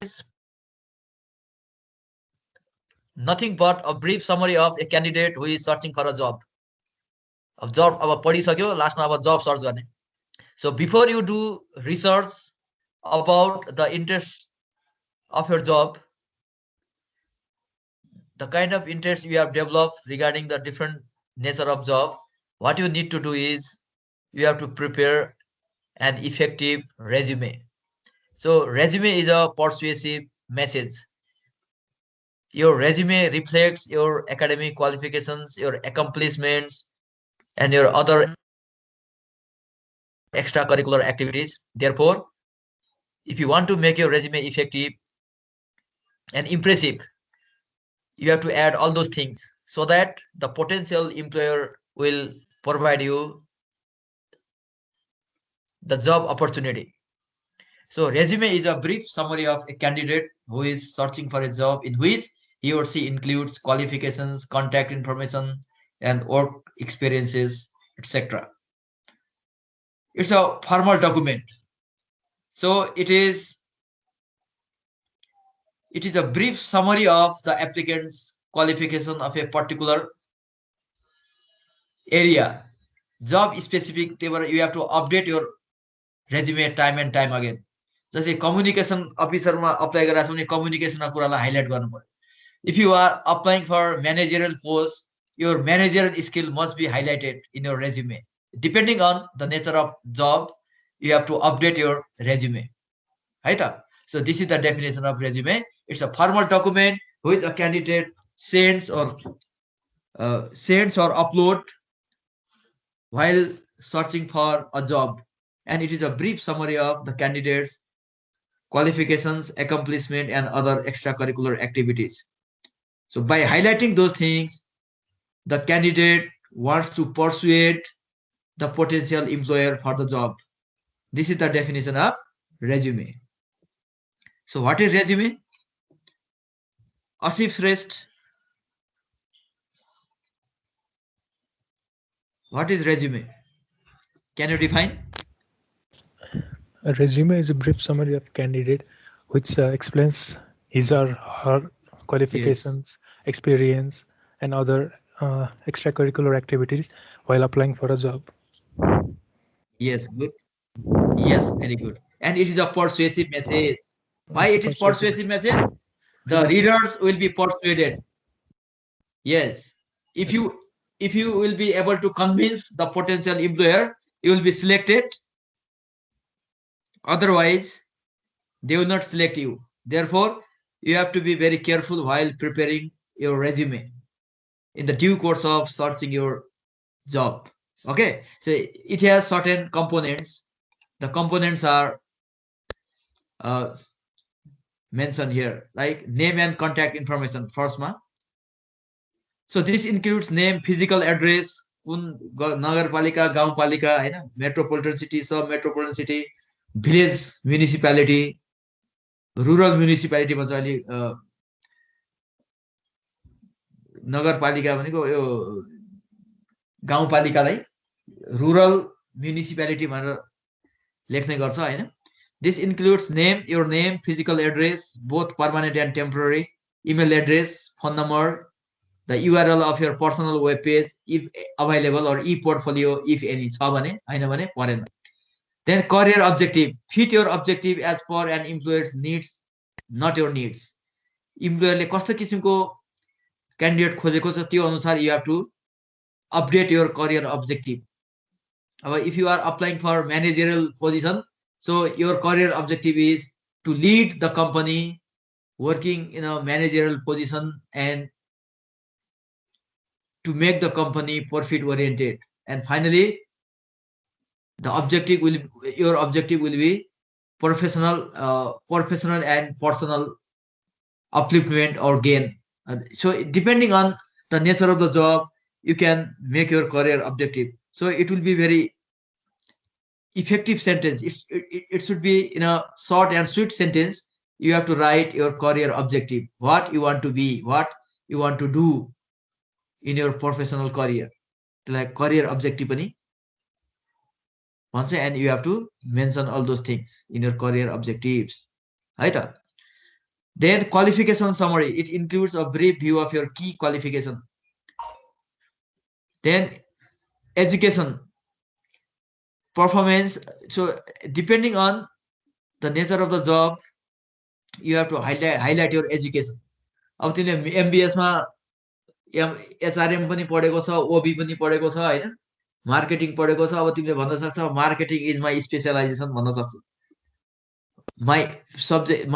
is nothing but a brief summary of a candidate who is searching for a job. अब job अब पढिसक्यो लास्टमा अब job search गर्ने. So before you do research about the interest of your job, the kind of interest you have developed regarding the different nature of job, what you need to do is you have to prepare an effective resume. So resume is a persuasive message. Your resume reflects your academic qualifications, your accomplishments, and your other extracurricular activities. Therefore, if you want to make your resume effective and impressive, you have to add all those things so that the potential employer will provide you the job opportunity. So resume is a brief summary of a candidate who is searching for a job in which he or she includes qualifications, contact information, and work experiences, etc. It's a formal document. So it is a brief summary of the applicant's qualification of a particular area. Job specific, you have to update your resume time and time again. जस्तै communication अफिसरमा apply गरेर छ भने कम्युनिकेसनको कुरालाई highlight गर्नु पर्यो. If you are applying for managerial post, your managerial skill must be highlighted in your resume. Depending on the nature of job, you have to update your resume. Right? So this is the definition of resume. It's a formal document which a candidate sends or upload while searching for a job, and it is a brief summary of the candidate's qualifications, accomplishment, and other extracurricular activities. So by highlighting those things, the candidate wants to persuade the potential employer for the job. This is the definition of resume. So what is resume? Asif Shrestha, what is resume? Can you define? A resume is a brief summary of candidate which explains his or her qualifications, experience, and other extracurricular activities while applying for a job. Yes, good. Yes, very good. And it is a persuasive message. Why It's a it is persuasive message? The readers will be persuaded. Yes. If you will be able to convince the potential employer, you will be selected. Otherwise, they will not select you. Therefore, you have to be very careful while preparing your resume in the due course of searching your job. Okay. So it has certain components. The components are mentioned here, like name and contact information. First, so this includes name, physical address, nagarpalika, gaunpalika, metropolitan city, sub-metropolitan city, village municipality, rural municipality भन्छ अलि नगरपालिका भनेको यो गाउँपालिकालाई rural municipality भनेर लेख्ने गर्छ हैन. This includes name, your name, physical address, both permanent and temporary, email address, phone number, the URL of your personal web page if available, or e-portfolio if any छ भने, हैन भने परेन. Then career objective, fit your objective as per an employer's needs, not your needs. Employer ले कस्तो किसिमको candidate खोजेको छ त्यो अनुसार you have to update your career objective. If you are applying for managerial position, so your career objective is to lead the company, working in a managerial position, and to make the company profit oriented. And finally, your objective will be professional and personal upliftment or gain. So depending on the nature of the job, you can make your career objective. So it will be very effective sentence. It should be in a short and sweet sentence. You have to write your career objective, what you want to be, what you want to do in your professional career, like career objective pani भन्छ, and you have to mention all those things in your career objectives. है त. Then qualification summary, it includes a brief view of your key qualification. Then education, performance. So depending on the nature of the job, you have to highlight your education. अब तिमीले MBS मा HRM पनि पढेको छ, OB पनि पढेको छ हैन, मार्केटिङ पढेको छ, अब तिमीले भन्न सक्छौ मार्केटिङ इज माई स्पेशलाइजेसन भन्न सक्छौ. My subject,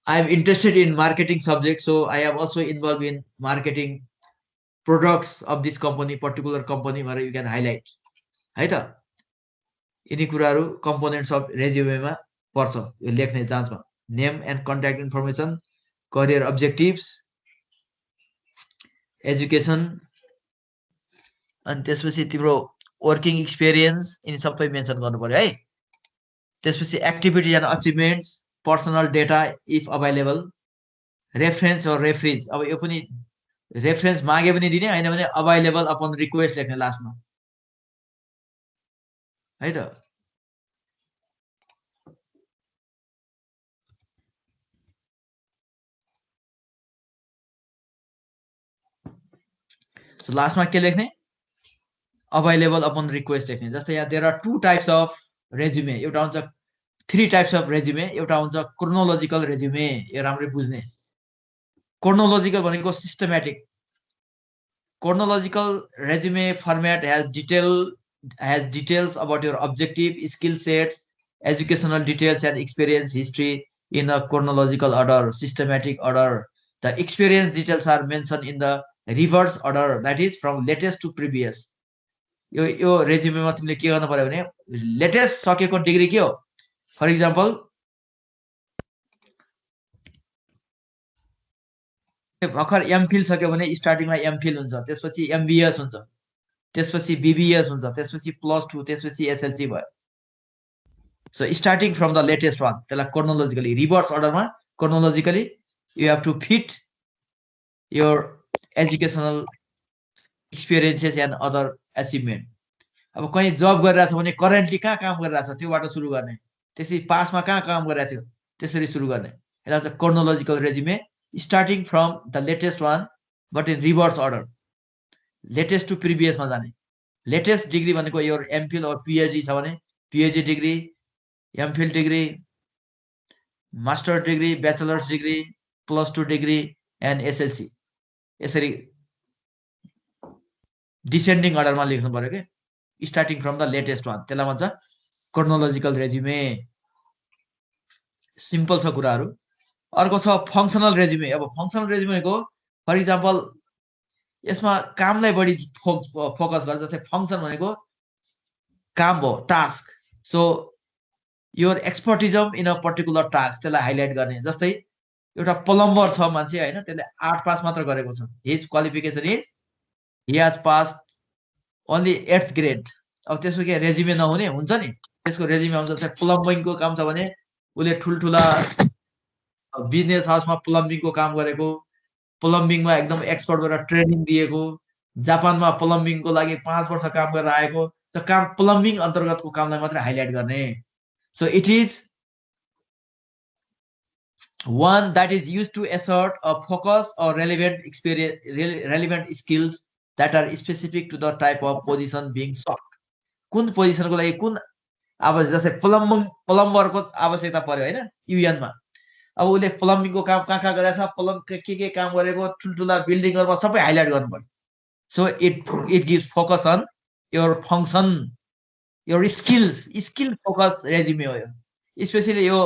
I am interested in marketing subject, so I am also involved in marketing products of this company, particular company, where you can highlight. है त यिनी कुराहरु components of resume मा पर्छ यो लेख्ने जाँचमा. Name and contact information, career objectives, education, अनि त्यसपछि तिम्रो working experience यिनी सबै मेन्सन गर्नु पर्यो है. त्यसपछि activities and achievements, personal data if available, reference or referees. अब यो पनि reference मागे पनि दिने हैन भने available upon request लेख्ने लास्टमा है त. So लास्टमा के लेख्ने, available upon request लेख्ने. जस्तै यहाँ there are two types of resume. एउटा हुन्छ three types of resume. एउटा हुन्छ chronological resume. यो राम्ररी बुझ्ने. Chronological भनेको systematic. Chronological resume format has details about your objective, skill sets, educational details, and experience history in a chronological order, systematic order. The experience details are mentioned in the reverse order, that is from latest to previous. यो resume मा तिमीले के गर्नु पर्यो भने latest सकेको degree के हो. For example, भर्खर MPhil सक्यो भने स्टार्टिङमा MPhil हुन्छ, त्यसपछि MBS हुन्छ, त्यसपछि BBS हुन्छ, त्यसपछि +2, त्यसपछि SLC भयो. So starting from the latest one, त्यसलाई chronologically reverse order मा chronologically you have to fit your educational experiences and other achievement. अब कहीं जब गरिरहेछ भने करेन्टली कहाँ काम गरिरहेछ त्योबाट सुरु गर्ने, त्यसपछि पासमा कहाँ काम गरिरहेको थियो त्यसरी सुरु गर्ने. यसलाई चाहिँ chronological resume, starting from the latest one but in reverse order, latest to previous मा जाने. latest degree भनेको your MPhil or PhD छ भने PhD degree, MPhil degree, master degree, bachelor's degree, +2 degree and SLC. यसरी descending order मा लेख्नु पर्यो के, starting from the latest one. त्यसलाई भन्छ chronological resume. सिम्पल छ कुराहरु. अर्को छ फंक्शनल रेज्युमे. अब फंक्शनल रेज्युमेको फर एक्जाम्पल यसमा कामलाई बढी फोकस गर्छ. जस्तै फंक्शन भनेको काम हो, task. So your expertism in a particular task त्यसलाई हाइलाइट गर्ने. जस्तै एउटा प्लम्बर छ मान्छे हैन, त्यसले 8 पास मात्र गरेको छ. His qualification is he has passed only 8th grade. अब त्यसको के रेज्युमे नहुने हुन्छ नि, त्यसको रेज्युमे आउँछ. जस्तै प्लम्बिङको काम छ भने उले ठुलठुला बिजनेस हाउसमा प्लम्बिङको काम गरेको, प्लम्बिङमा एकदम एक्सपर्ट भएर ट्रेनिङ दिएको, जापानमा प्लम्बिङको लागि 5 वर्ष काम गरेर आएको. त्यो काम प्लम्बिङ अन्तर्गतको कामलाई मात्र हाइलाइट गर्ने. So it is one that is used to assert a focus or relevant experience, relevant skills that are specific to the type of position being sought. कुन पोजिसनको लागि कुन आवश्यक, जस्तै प्लम्बरको आवश्यकता पर्यो हैन युएन मा. अब उले प्लम्बिङको काम कहाँ गरेछ, प्लम के काम गरेको, ठुलठुला बिल्डिङहरुमा सबै हाइलाइट गर्नु पर्यो. So it gives focus on your function, your skills, skill focus resume हो यो. स्पेशली यो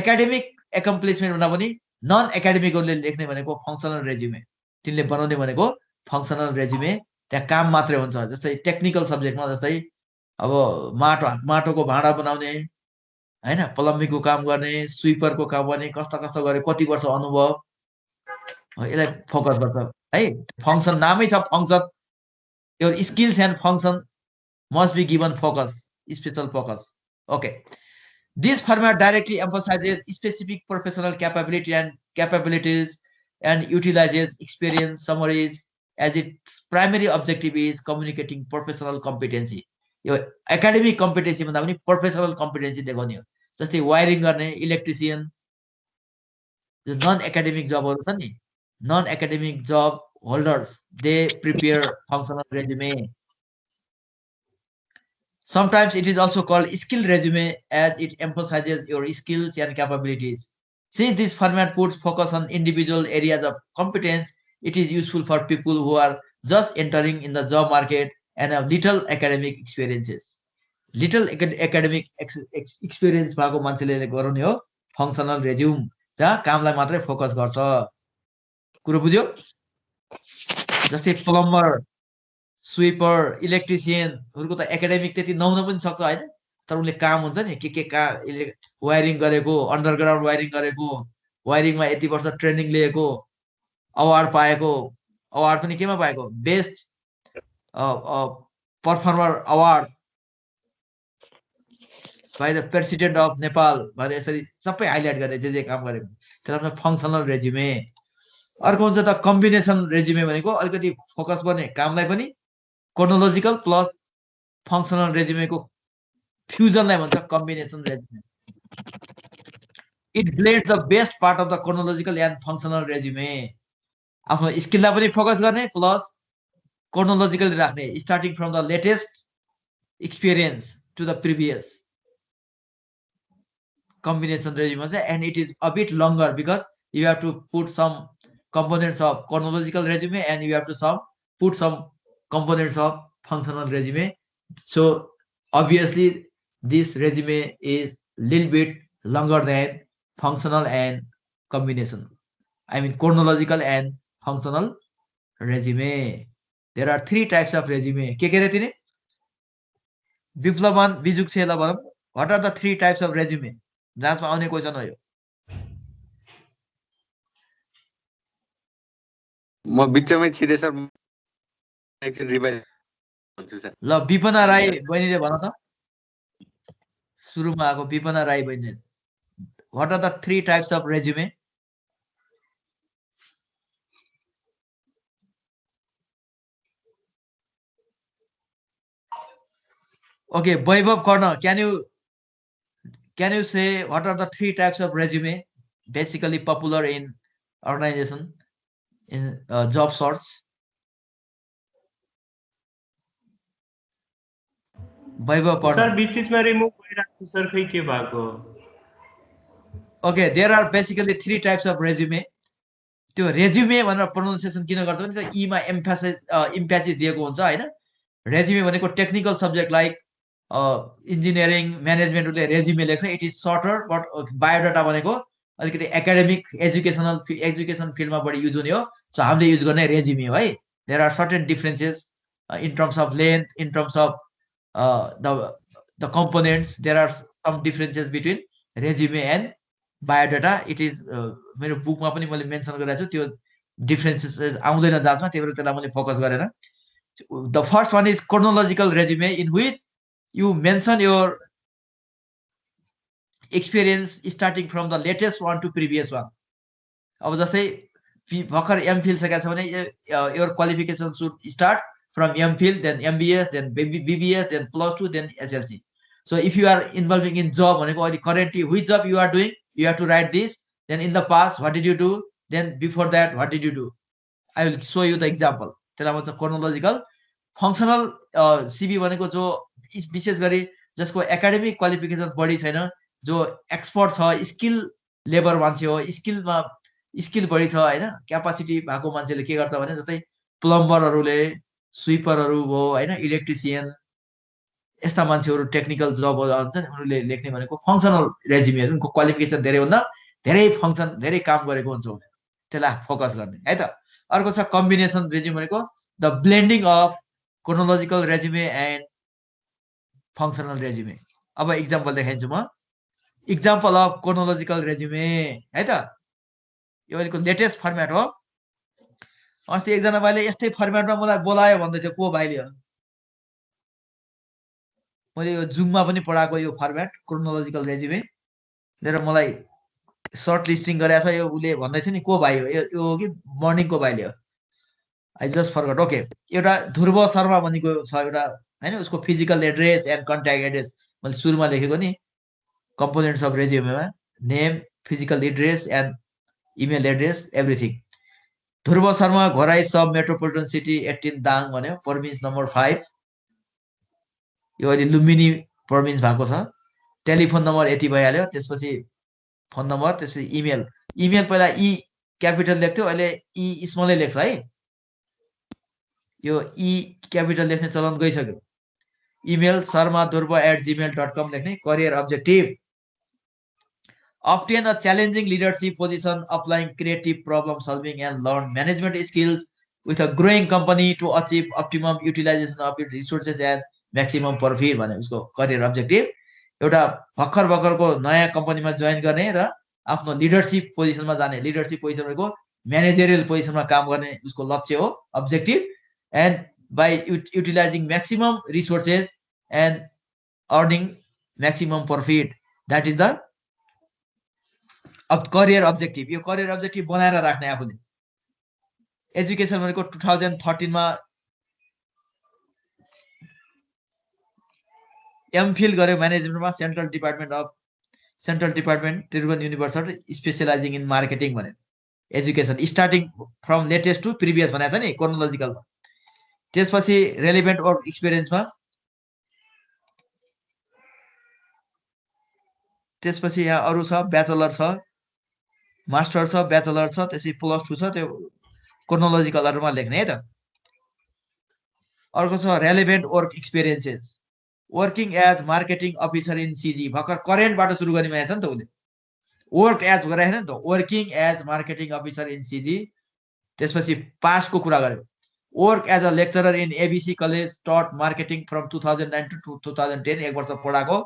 एकाडेमिक accomplishment भन्दा पनि नन एकाडेमिकले लेख्ने भनेको फंक्शनल रेज्युमे. तिनले बनाउने भनेको फंक्शनल रेज्युमे. त्यहाँ काम मात्रै हुन्छ. जस्तै टेक्निकल सब्जेक्टमा जस्तै अब माटोको भाँडा बनाउने हैन, प्लम्बिङको काम गर्ने, स्वीपरको काम गर्ने, कस्तो गरे, कति वर्ष अनुभव, यसलाई फोकस गर्छ है. फंक्शन नामै छ function. Your skills and function must be given focus, special focus. Okay. This format directly emphasizes specific professional capabilities and utilizes experience summaries as its primary objective is communicating professional competency. यो academic competency भन्दा पनि professional competency देखाउने हो. जस्तै wiring गर्ने electrician, जो non academic जबहरू छ नि, non academic job holders, they prepare functional resume. Sometimes it is also called skill resume as it emphasizes your skills and capabilities. Since this format puts focus on individual areas of competence, it is useful for people who are just entering in the job market and have little academic experiences. Little academic experience भएको मान्छेले गराउने हो functional resume, जहाँ कामलाई मात्रै focus गर्छ। कुरो बुझ्यो? जस्तै प्लम्बर, स्वीपर, इलेक्ट्रिसियनहरुको त एकाडेमिक त्यति नहुन पनि सक्छ हैन, तर उनले काम हुन्छ नि के वायरिङ गरेको, अन्डरग्राउन्ड वायरिङ गरेको, वायरिङमा यति वर्ष ट्रेनिङ लिएको, अवार्ड पाएको, अवार्ड पनि केमा पाएको, best performer award by the president of Nepal भनेर यसरी सबै हाइलाइट गरे जे काम गरेको, त्यसलाई फंक्सनल रेज्युमे। अर्को हुन्छ त कम्बिनेसन रेज्युमे भनेको अलिकति फोकस गर्ने कामलाई पनि क्रोनोलोजिकल प्लस फंक्सनल रेज्युमेको फ्युजनलाई भन्छ combination resume. It blends the best part of the chronological and functional resume. आफ्नो स्किललाई पनि फोकस गर्ने प्लस क्रोनोलोजिकली राख्ने, starting from the latest experience to the previous. combination resume and it is a bit longer because you have to put some components of chronological resume and you have to put some components of functional resume. So obviously this resume is little bit longer than functional and combination. I mean chronological and functional resume. There are 3 types of resume. के रे तिनी? विप्लवन बिजुक्सेला भनौं. What are the 3 types of resume? जाँचमा आउने question हो यो। म बिचमै छिरे सर, एकछिन रिभाइज भन्छु सर। ल विपना राई बहिनीले भन त, सुरुमा आएको विपना राई बहिनीले, what are the 3 types of resume? Okay, Vaibhav Karn, can you say what are the 3 types of resume basically popular in organization in job search? Vaibhav Kord. Sir, बीच-बीचमा remove गरिराख्छु सर, खै के भएको? Okay, there are basically 3 types of resume. त्यो resume भनेर pronunciation किन गर्छ भने ई मा emphasis दिएको हुन्छ हैन। resume भनेको टेक्निकल सब्जेक्ट लाइक इन्जिनियरिङ म्यानेजमेन्टले रेज्युमे लेख्छ, it is shorter, but biodata भनेको अलिकति एकाडेमिक एजुकेसन फिल्डमा बढी युज हुने हो। सो हामीले युज गर्ने रेज्युमे हो है। There are certain differences in terms of length, in terms of the components, there are some differences between resume and biodata. It is मेरो बुकमा पनि मैले मेन्सन गरेको छु, त्यो डिफरेन्सेस आउँदैन जाँचमा, त्यही भएर त्यसलाई मैले फोकस गरेन। The first one is chronological resume in which you mention your experience starting from the latest one to previous one. अब जस्तै भर्खर एमफिल सकेको छ भने your qualification should start from MPhil, then MBS, then BBS, then +2, then SLC. So if you are involving in job भनेको अहिले currently which job you are doing, you have to write this. Then in the past what did you do, then before that what did you do. I will show you the example. त्यसलाई भन्छ chronological. Functional CV भनेको जो विशेष गरी जसको academic qualification बढी छैन, जो एक्सपर्ट छ, स्किल लेबर मान्छे हो, स्किल बढी छ हैन, क्यापासिटी भएको मान्छेले के गर्छ भने जस्तै प्लम्बरहरूले, स्वीपरहरू हो हैन, इलेक्ट्रिसियन, यस्ता मान्छेहरू टेक्निकल जबहरू हुन्छ नि, उनीहरूले लेख्ने भनेको फंक्सनल रेज्युमे, उनको क्वालिफिकेसन धेरै भन्दा धेरै फंक्सन, धेरै काम गरेको हुन्छ, त्यसलाई फोकस गर्ने है त। अर्को छ कम्बिनेसन रेज्युमे भनेको the blending of chronological resume and functional resume. अब एक्जाम्पल देखाइन्छु म। एक्जाम्पल अफ क्रोनोलोजिकल रेज्युमे है त, यो अहिलेको लेटेस्ट फर्मेट हो। अस्ति एकजना भाइले यस्तै फर्मेटमा मलाई बोलायो भन्दै थियो, को भाइले हो, मैले यो जुममा पनि पढाएको यो फर्मेट क्रोनोलोजिकल रेज्युमे लिएर मलाई सर्ट लिस्टिङ गरेको छ। यो उसले भन्दै थियो नि को भाइ हो, यो हो कि मर्निङको भाइले हो, आई जस्ट फरगट। ओके, एउटा ध्रुव शर्मा भनेको छ एउटा हैन, उसको physical address and contact address मैले सुरुमा लेखेको नि, components of resume, name, physical address, and email address, everything. Dhruva Sharma, Ghorai Sub Metropolitan City, 18 Dang भन्यो, province number 5. यो अहिले लुम्बिनी province भएको छ. टेलिफोन नम्बर यति भइहाल्यो. त्यसपछि फोन नम्बर, त्यसपछि इमेल. इमेल पहिला ई क्यापिटल लेख्थ्यो, अहिले ई स्मलै लेख्छ है. यो ई क्यापिटल लेख्ने चलन गइसक्यो. इमेल sharmadurva@gmail.com लेख्ने. Career objective, obtain a challenging leadership position, applying creative problem solving and learn management skills with a growing company to achieve optimum utilization of its resources and maximum profit भने उसको career objective. एउटा भर्खर भर्खरको नयाँ कम्पनीमा join गर्ने र आफ्नो leadership पोजिसनमा जाने, लिडरशिप पोजिसन भनेको म्यानेजरियल पोजिसनमा काम गर्ने उसको लक्ष्य हो, objective. And by utilising maximum resources and earning maximum profit, that is the अब करियर अब्जेक्टिभ. यो करियर अब्जेक्टिभ बनाएर राख्ने आफूले. एजुकेसन भनेको 2013 मा एमफिल गर्यो म्यानेजमेन्टमा, central department Tribhuvan university, specialising in marketing भने education, starting from latest to previous भनेको छ नि क्रोनोलोजिकलमा. त्यसपछि रेलेभेन्ट वर्क एक्सपिरियन्समा, त्यसपछि यहाँ अरू छ, ब्याचलर छ, मास्टर छ, ब्याचलर छ, त्यसपछि +2 छ, त्यो क्रोनोलोजिकल अर्डरमा लेख्ने है त. अर्को छ relevant work experiences, working as marketing officer in CG, भर्खर करेन्टबाट सुरु गर्ने माया छ नि त उसले. वर्क एज गरेको छैन नि त, working as marketing officer in CG. त्यसपछि पासको कुरा गर्यो. Work as a lecturer in ABC college, taught marketing from 2009 to 2010, 1 वर्ष पढाएको.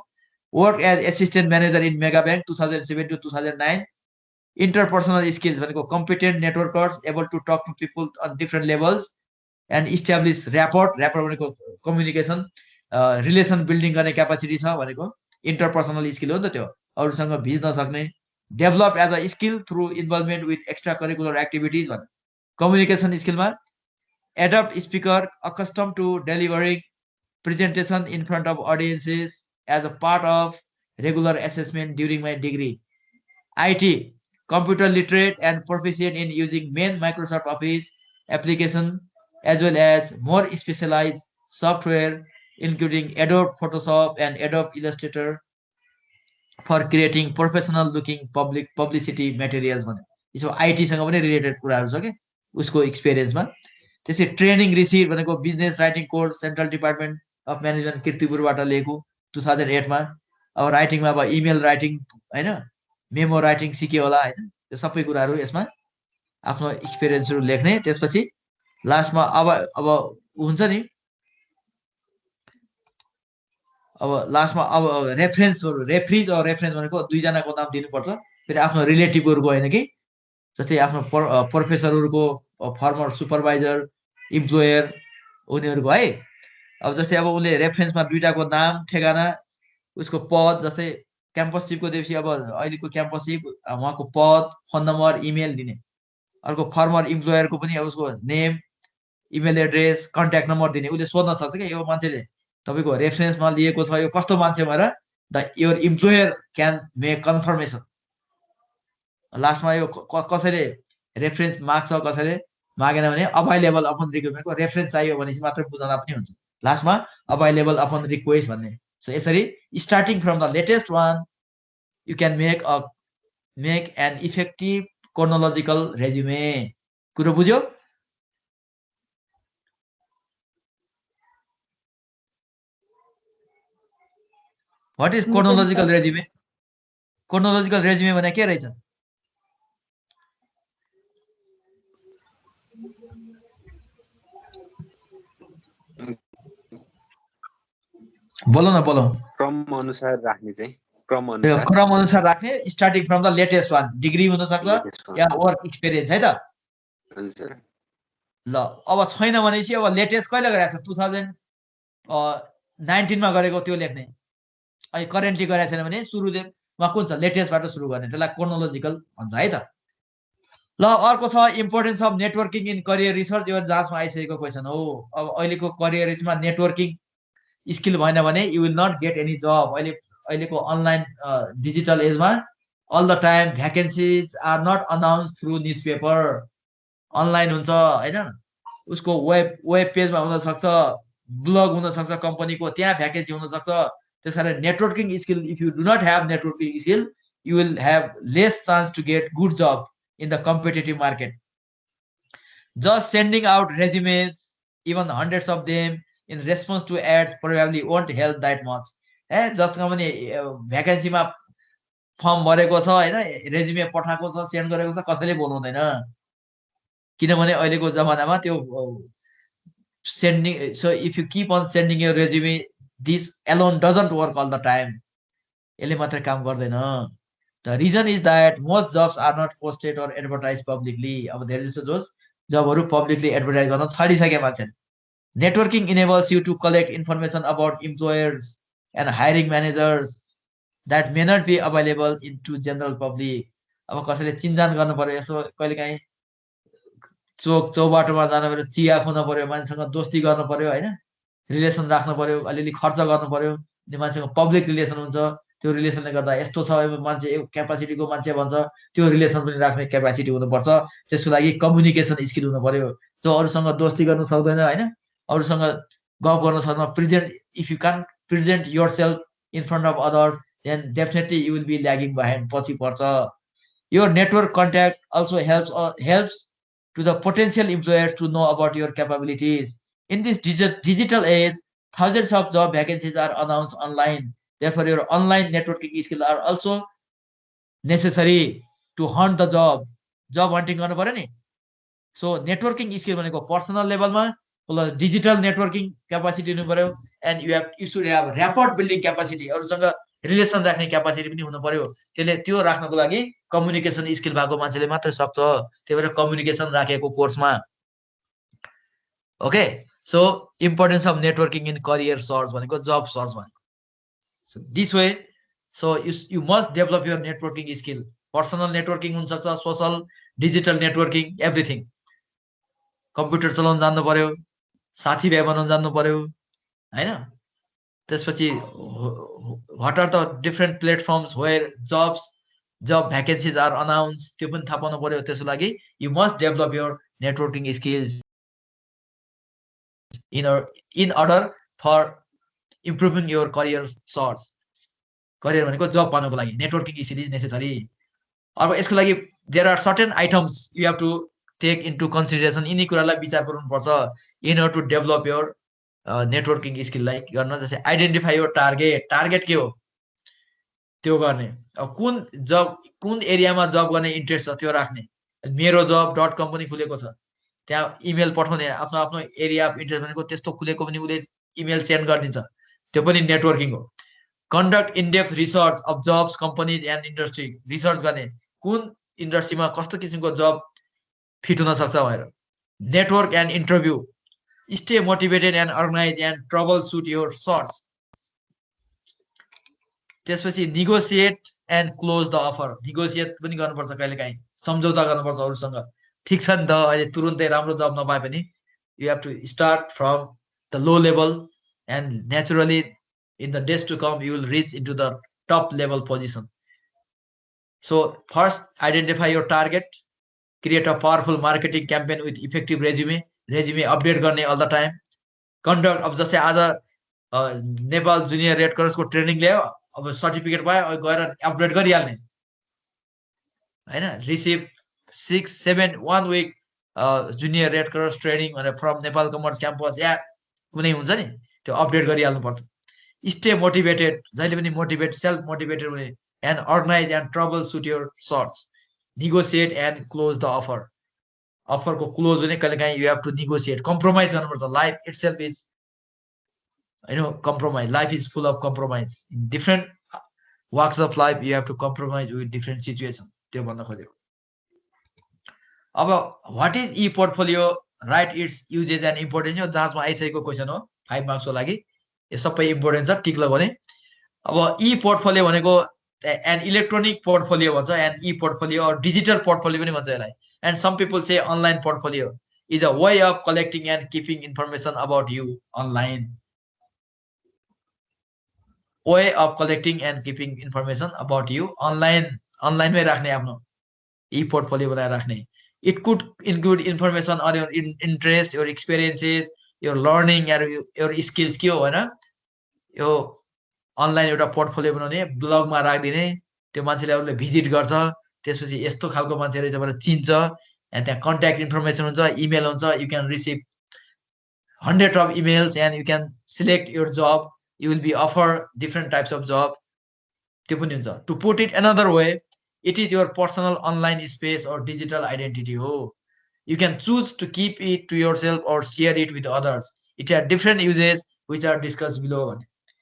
Work as assistant manager in Mega Bank 2007 to 2009. Interpersonal skills भनेको competent networkers, able to talk to people on different levels and establish rapport भनेको communication, relation building गर्ने capacity छ भनेको interpersonal skill हो नि त त्यो, अरूसँग भिज्न सक्ने. Develop as a skill through involvement with extra curricular activities भने कम्युनिकेसन स्किलमा. Adept speaker, accustomed to delivering presentation in front of audiences as a part of regular assessment during my degree. IT, computer literate and proficient in using main Microsoft Office application as well as more specialized software including Adobe Photoshop and Adobe Illustrator for creating professional looking publicity materials भने. यसो IT सँग पनि related कुराहरु छ के उसको एक्सपीरियन्समा. त्यसै ट्रेनिङ रिसिभ भनेको business writing course central department of management किर्तिपुरबाट लिएको 2008 मा. अब राइटिङमा अब इमेल राइटिङ हैन, मेमो राइटिङ सिक्यो होला हैन, त्यो सबै कुराहरु यसमा आफ्नो एक्सपीरियन्सहरु लेख्ने. त्यसपछि लास्टमा अब हुन्छ नि, अब लास्टमा अब रेफरेन्सहरु, रेफरेन्स भनेको दुई जनाको नाम दिनुपर्छ, फेरि आफ्नो रिलेटिभहरुको हैन कि, जस्तै आफ्नो प्रोफेसरहरुको, फर्मर सुपरभाइजर, इम्प्लोयर उनीहरुको है. अब जस्तै अब उले रेफरेन्समा दुईटाको नाम, ठेगाना, उसको पद, जस्तै क्याम्पसशिपको दिएपछि अब अहिलेको क्याम्पसशिप, उहाँको पद, फोन नम्बर, इमेल दिने. अर्को फर्मर इम्प्लोयरको पनि अब उसको name, email address, contact number दिने. उसले सोध्न सक्छ कि यो मान्छेले तपाईको रेफरेन्समा लिएको छ, यो कस्तो मान्छे भनेर. The your employer can make confirmation. लास्टमा यो कसैले रेफरेन्स माग्छ, कसैले मागेन भने अभाइलेबल अपन रिक्वेस्टको रेफरेन्स चाहियो भनेपछि मात्र बुझाउँदा पनि हुन्छ. लास्टमा अभाइलेबल अपन रिक्वेस्ट भन्ने. So यसरी starting from the latest one you can make an effective chronological resume. कुरो बुझ्यो? What is chronological resume? Chronological resume भने के रहेछ? बोलो न, बोलो. क्रम अनुसार राख्ने चाहिँ, क्रम अनुसार राख्ने, starting from the latest one. Degree हुन सक्छ या वर्क एक्सपीरियन्स है त. हजुर. ल अब छैन भनेपछि अब लेटेस्ट कहिले गरेछ? 2019 मा गरेको त्यो लेख्ने. अहिले करेन्टली गरेको छैन भने सुरुमा कुन छ लेटेस्टबाट सुरु गर्ने, त्यसलाई क्रोनोलोजिकल भन्छ है त. ल अर्को छ importance of networking in career research. यो जाँचमा आइसकेको क्वेसन हो. अब अहिलेको करियर रिसर्चमा नेटवर्किङ स्किल भएन भने you will not get any job. अहिले अहिलेको अनलाइन डिजिटल एजमा all the time vacancies are not announced through newspaper. Online हुन्छ हैन, उसको वेब पेजमा हुन सक्छ, ब्लग हुन सक्छ कम्पनीको, त्यहाँ भ्याकेन्सी हुन सक्छ। त्यसकारण networking skill, if you do not have networking skill, you will have less chance to get good job in the competitive market. Just sending out resumes, even hundreds of them, in response to ads probably won't help that much. जसमा पनि भ्याकेन्सीमा form भरेको छ हैन, resume पठाएको छ, send गरेको छ, कसैले बोलाउँदैन। किनभने अहिलेको जमानामा त्यो sending, so if you keep on sending your resume, this alone doesn't work all the time. यसले मात्र काम गर्दैन। The reason is that most jobs are not posted or advertised publicly. अब धेरै जस्तो those जबहरु publicly advertise गर्न छाडिसके मान्छेले। Networking enables you to collect information about employers and hiring managers that may not be available into general public. अब कसैले चिनजान गर्नु पर्यो, यसो कहिलेकाहीँ चोक चौबाटोमा जानु पर्यो, चिया खुन पर्यो, मान्छेसँग दोस्ती गर्नु पर्यो हैन, रिलेसन राख्नु पर्यो, अलिअलि खर्च गर्नु पर्यो, अनि मान्छेसँग पब्लिक रिलेसन हुन्छ, त्यो रिलेसनले गर्दा यस्तो छ, मान्छे एक क्यापासिटीको मान्छे भन्छ, त्यो रिलेसन पनि राख्ने क्यापासिटी हुनुपर्छ। त्यसको लागि कम्युनिकेसन स्किल हुनु पर्यो। जो अरूसँग दोस्ती गर्न सक्दैन हैन, अरूसँग गफ गर्न सक्दैन, present, if you can present yourself in front of others, then definitely you will be lagging behind, पछि पर्छ। Your network contact also helps to the potential employers to know about your capabilities. In this digital age, thousands of job vacancies are announced online. Therefore, your online networking skills are also necessary to hunt the job. Job hunting गर्नु पर्यो नि। So networking skill भनेको personal लेभलमा plus digital networking capacity हुनु पर्यो, and you should have rapport building capacity, अरूसँग relation राख्ने capacity पनि हुनु पर्यो। त्यसले त्यो राख्नको लागि कम्युनिकेसन स्किल भएको मान्छेले मात्र सक्छ। त्यही भएर कम्युनिकेसन राखेको कोर्समा। Okay, so importance of networking in career search भनेको जब सर्च भनेको। So this way, so you must develop your networking skill. Personal networking हुन सक्छ, social, digital networking, everything. Computer चलाउन जान्नु पर्यो, साथीभाइ बनाउन जान्नु पर्यो हैन। त्यसपछि what are the different platforms where job vacancies are announced, त्यो पनि थाहा पाउनु पर्यो। त्यसको लागि you must develop your networking skills in order for improving your career source. Career भनेको जब पाउनको लागि नेटवर्किङ स्किल इज नेसेसरी। अब यसको लागि there are certain items you have to take into consideration. यिनी कुरालाई विचार गर्नुपर्छ in order to develop your networking स्किललाई गर्न। जस्तै आइडेन्टिफाई योर टार्गेट के हो त्यो गर्ने। अब कुन एरियामा जब गर्ने इन्ट्रेस्ट छ त्यो राख्ने। मेरो जब .com पनि खुलेको छ, त्यहाँ इमेल पठाउने, आफ्नो आफ्नो एरिया अफ इन्ट्रेस्ट भनेको त्यस्तो खुलेको पनि उसले इमेल सेन्ड गरिदिन्छ, त्यो पनि नेटवर्किङ हो। Conduct in depth research of jobs, companies and industry, research गर्ने कुन इन्डस्ट्रीमा कस्तो किसिमको जब फिट हुन सक्छ भनेर। Network and interview, stay motivated and organise and troubleshoot your search. त्यसपछि negotiate and close the offer, negotiate पनि गर्नुपर्छ, कहिलेकाहीँ सम्झौता गर्नुपर्छ अरूसँग। ठिक छ नि त, अहिले तुरुन्तै राम्रो जब नपाए पनि you have to start from the low level and naturally in the days to come you will reach into the top level position. So first identify your target, create a powerful marketing campaign with effective resume update गर्ने all the time. Conduct, अब जस्तै आज Nepal junior red cross को training ल्यायो, अब certificate पायो, अब गएर अपडेट गरिहाल्ने हैन। Receive 6-7 1 week junior red cross training भनेर फ्रम नेपाल कमर्स क्याम्पस या कुनै हुन्छ नि, त्यो अपडेट गरिहाल्नु पर्छ। स्टे मोटिभेटेड, जहिले पनि मोटिभेट, सेल्फ मोटिभेटेड हुने, and organise and troubleshoot your search, negotiate and close the offer. अफरको क्लोज हुने कहिलेकाहीँ you have to negotiate, compromise गर्नुपर्छ। Life itself is compromise, life is full of compromise. In different walks of life you have to compromise with different situation, त्यो भन्न खोजेको। अब what is e portfolio, write its uses and importance, यो जाँचमा आइसकेको question हो 5 मार्क्सको लागि। यो सबै इम्पोर्टेन्ट छ, टिक लगाउने। अब ई पोर्टफोलियो भनेको एन इलेक्ट्रोनिक पोर्टफोलियो भन्छ, and e portfolio or digital portfolio पनि भन्छ यसलाई। And some people say online portfolio is a way of collecting and keeping information about you online. way of collecting and keeping information about you online-मै राख्ने आफ्नो e-portfolio बनाएर राख्ने. It could include information on your interest, your experiences, your learning, your skills के हो हैन. यो online एउटा पोर्टफोलियो बनाउने, ब्लगमा राख्दिने, त्यो मान्छेले अरूले भिजिट गर्छ, त्यसपछि यस्तो खालको मान्छे रहेछ भनेर चिन्छ, and त्यहाँ कन्ट्याक्ट इन्फर्मेसन हुन्छ, इमेल हुन्छ, you can receive hundreds of emails and you can select your job, you will be offered different types of job. त्यो पनि हुन्छ. To put it another way, it is your personal online space or digital identity हो. You can choose to keep it to yourself or share it with others. It has different uses which are discussed below.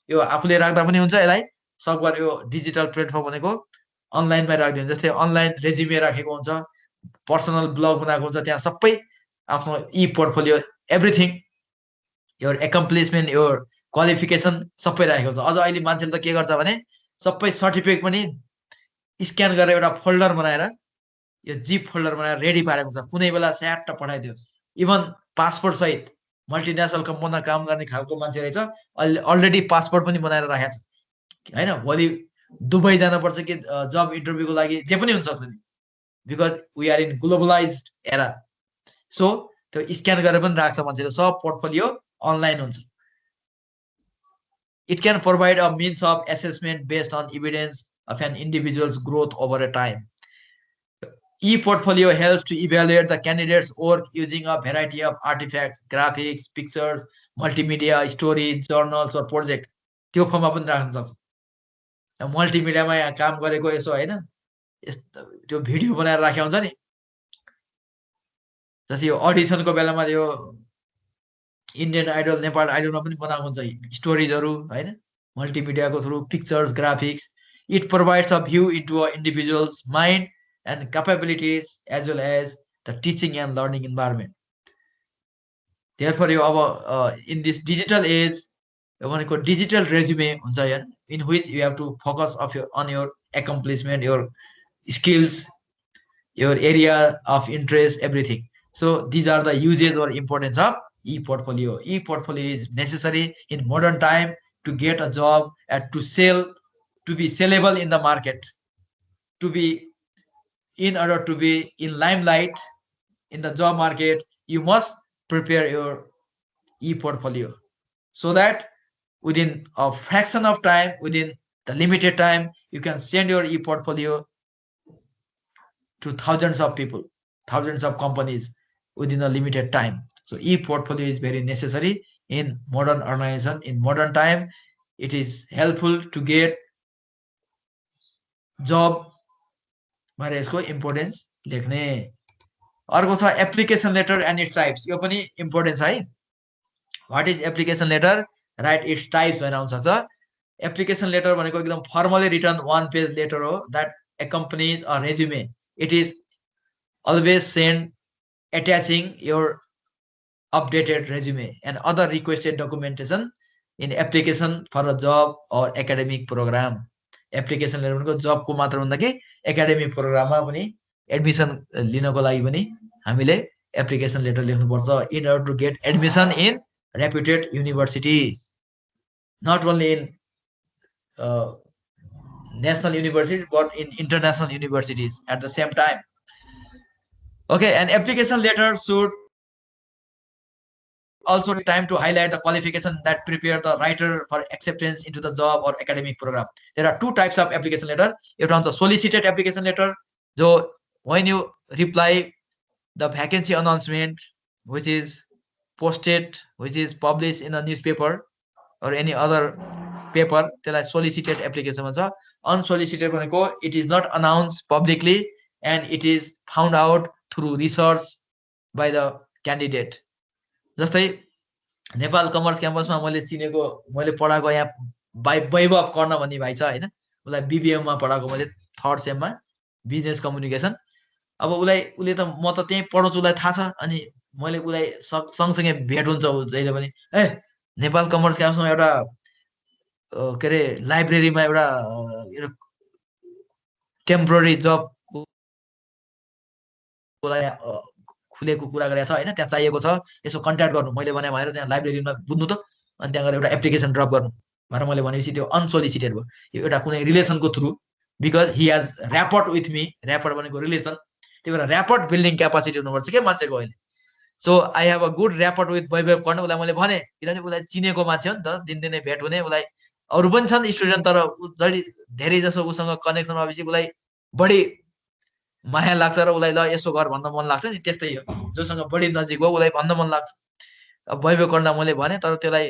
यो आफूले राख्दा पनि हुन्छ, यसलाई सबभर यो digital platform भनेको अनलाइनमा राख्दिनु. जस्तै अनलाइन रेज्युमे राखेको हुन्छ, पर्सनल ब्लग बनाएको हुन्छ, त्यहाँ सबै आफ्नो e-portfolio everything, your accomplishment, your qualification सबै राखेको हुन्छ. अझ अहिले मान्छेले त के गर्छ भने सबै सर्टिफिकेट पनि स्क्यान गरेर एउटा फोल्डर बनाएर यो जिप फोल्डर बनाएर रेडी पारेको हुन्छ. कुनै बेला स्याट पठाइदियो. इभन पासपोर्ट सहित मल्टिनेसनल कम्पनीमा काम गर्ने खालको मान्छे रहेछ, अलरेडी पासपोर्ट पनि बनाएर राखेको छ हैन. भोलि दुबई जानुपर्छ कि जब इन्टरभ्यूको लागि, जे पनि हुन सक्छ नि, because we are in globalized era. So त्यो स्क्यान गरेर पनि राख्छ मान्छेले. सब पोर्टफोलियो online हुन्छ. It can provide a means of assessment based on evidence of an individual's growth over a time. E-portfolio helps to evaluate the candidate's work using a variety of artifacts, graphics, pictures, multimedia, stories, journals or project. त्यो फर्ममा पनि राख्न सक्छ. मल्टिमिडियामा यहाँ काम गरेको यसो हैन, त्यो भिडियो बनाएर राखेको हुन्छ नि. जस्तै यो अडिसनको बेलामा यो इन्डियन आइडल, नेपाल आइडलमा पनि बनाएको हुन्छ स्टोरीजहरू हैन, मल्टिमिडियाको through, pictures, graphics. It provides a view into a individual's mind and capabilities as well as the teaching and learning environment. Therefore यो अब इन दिस डिजिटल एज भनेको डिजिटल रेज्युमे हुन्छ यहाँ, in which you have to focus on your accomplishment, your skills, your area of interest, everything. So these are the uses or importance of e-portfolio. E-portfolio is necessary in modern time to get a job and to sell, to be sellable in the market, to be, in order to be in limelight in the job market, you must prepare your e-portfolio so that within a fraction of time, within the limited time, you can send your e-portfolio to thousands of people, thousands of companies within a limited time. So e-portfolio is very necessary in modern organization. In modern time, it is helpful to get job. Mara isko importance lekhne. अर्को छ application letter and it's types. यो पनि important छ है. What is application letter, write it's types भनेर आउन सक्छ. Application letter भनेको एकदम formally written one page letter हो that accompanies a resume. It is always sent attaching your updated resume and other requested documentation in application for a job or academic program. Application letter भनेको जबको मात्र भन्दा कि academic प्रोग्राममा पनि admission लिनको लागि पनि हामीले एप्लिकेसन लेटर लेख्नुपर्छ in order to get admission in reputed university, not only in national universities but in international universities at the same time. Okay, an application letter should also take time to highlight the qualification that prepare the writer for acceptance into the job or academic program. There are two types of application letter. You have the solicited application letter, so when you reply the vacancy announcement which is posted, which is published in a newspaper or any other paper, त्यसलाई solicited application भन्छ. Unsolicited भनेको it is not announced publicly and it is found out through research by the candidate. जस्तै Nepal Commerce क्याम्पसमा मैले चिनेको, मैले पढाएको यहाँ वैभव कर्ण भन्ने भाइ छ हैन, उलाई बीबीएम मा पढाएको मैले 3rd सेममा बिजनेस कम्युनिकेसन. अब उले त म त त्यही पढाउँछु, उलाई थाहा छ. अनि मैले उलाई सँगसँगै भेट हुन्छ जहिले पनि, ए नेपाल कमर्स क्याम्पसमा एउटा के रे लाइब्रेरीमा एउटा टेम्पोररी जब खुलेको कुरा गरेछ हैन, त्यहाँ चाहिएको छ, यसो कन्ट्याक्ट गर्नु. मैले भने भनेर त्यहाँ लाइब्रेरीमा बुझ्नु त, अनि त्यहाँ गएर एउटा एप्लिकेसन ड्रप गर्नु. भनेर मैले भनेपछि त्यो अनसोलिसिटेड भयो। यो एउटा कुनै रिलेसनको through, because he has rapport with me, rapport भनेको रिलेसन, त्यही भएर ऱ्यापर्ड बिल्डिङ क्यापासिटी हुनुपर्छ के मान्छेको अहिले। So I have a good rapport with Vaibhav Karna, उसलाई मैले भने, किनभने उसलाई चिनेको मान्छे हो नि त, दिनदिनै भेट हुने, उसलाई अरू पनि छन् स्टुडेन्ट, तर जहिले धेरै जसो उसँग कनेक्सन भएपछि उसलाई बढी माया लाग्छ र उसलाई ल यसो गर भन्न मन लाग्छ नि, त्यस्तै हो, जोसँग बढी नजिक हो उसलाई भन्न मन लाग्छ। वैभव कर्ण मैले भने, तर त्यसलाई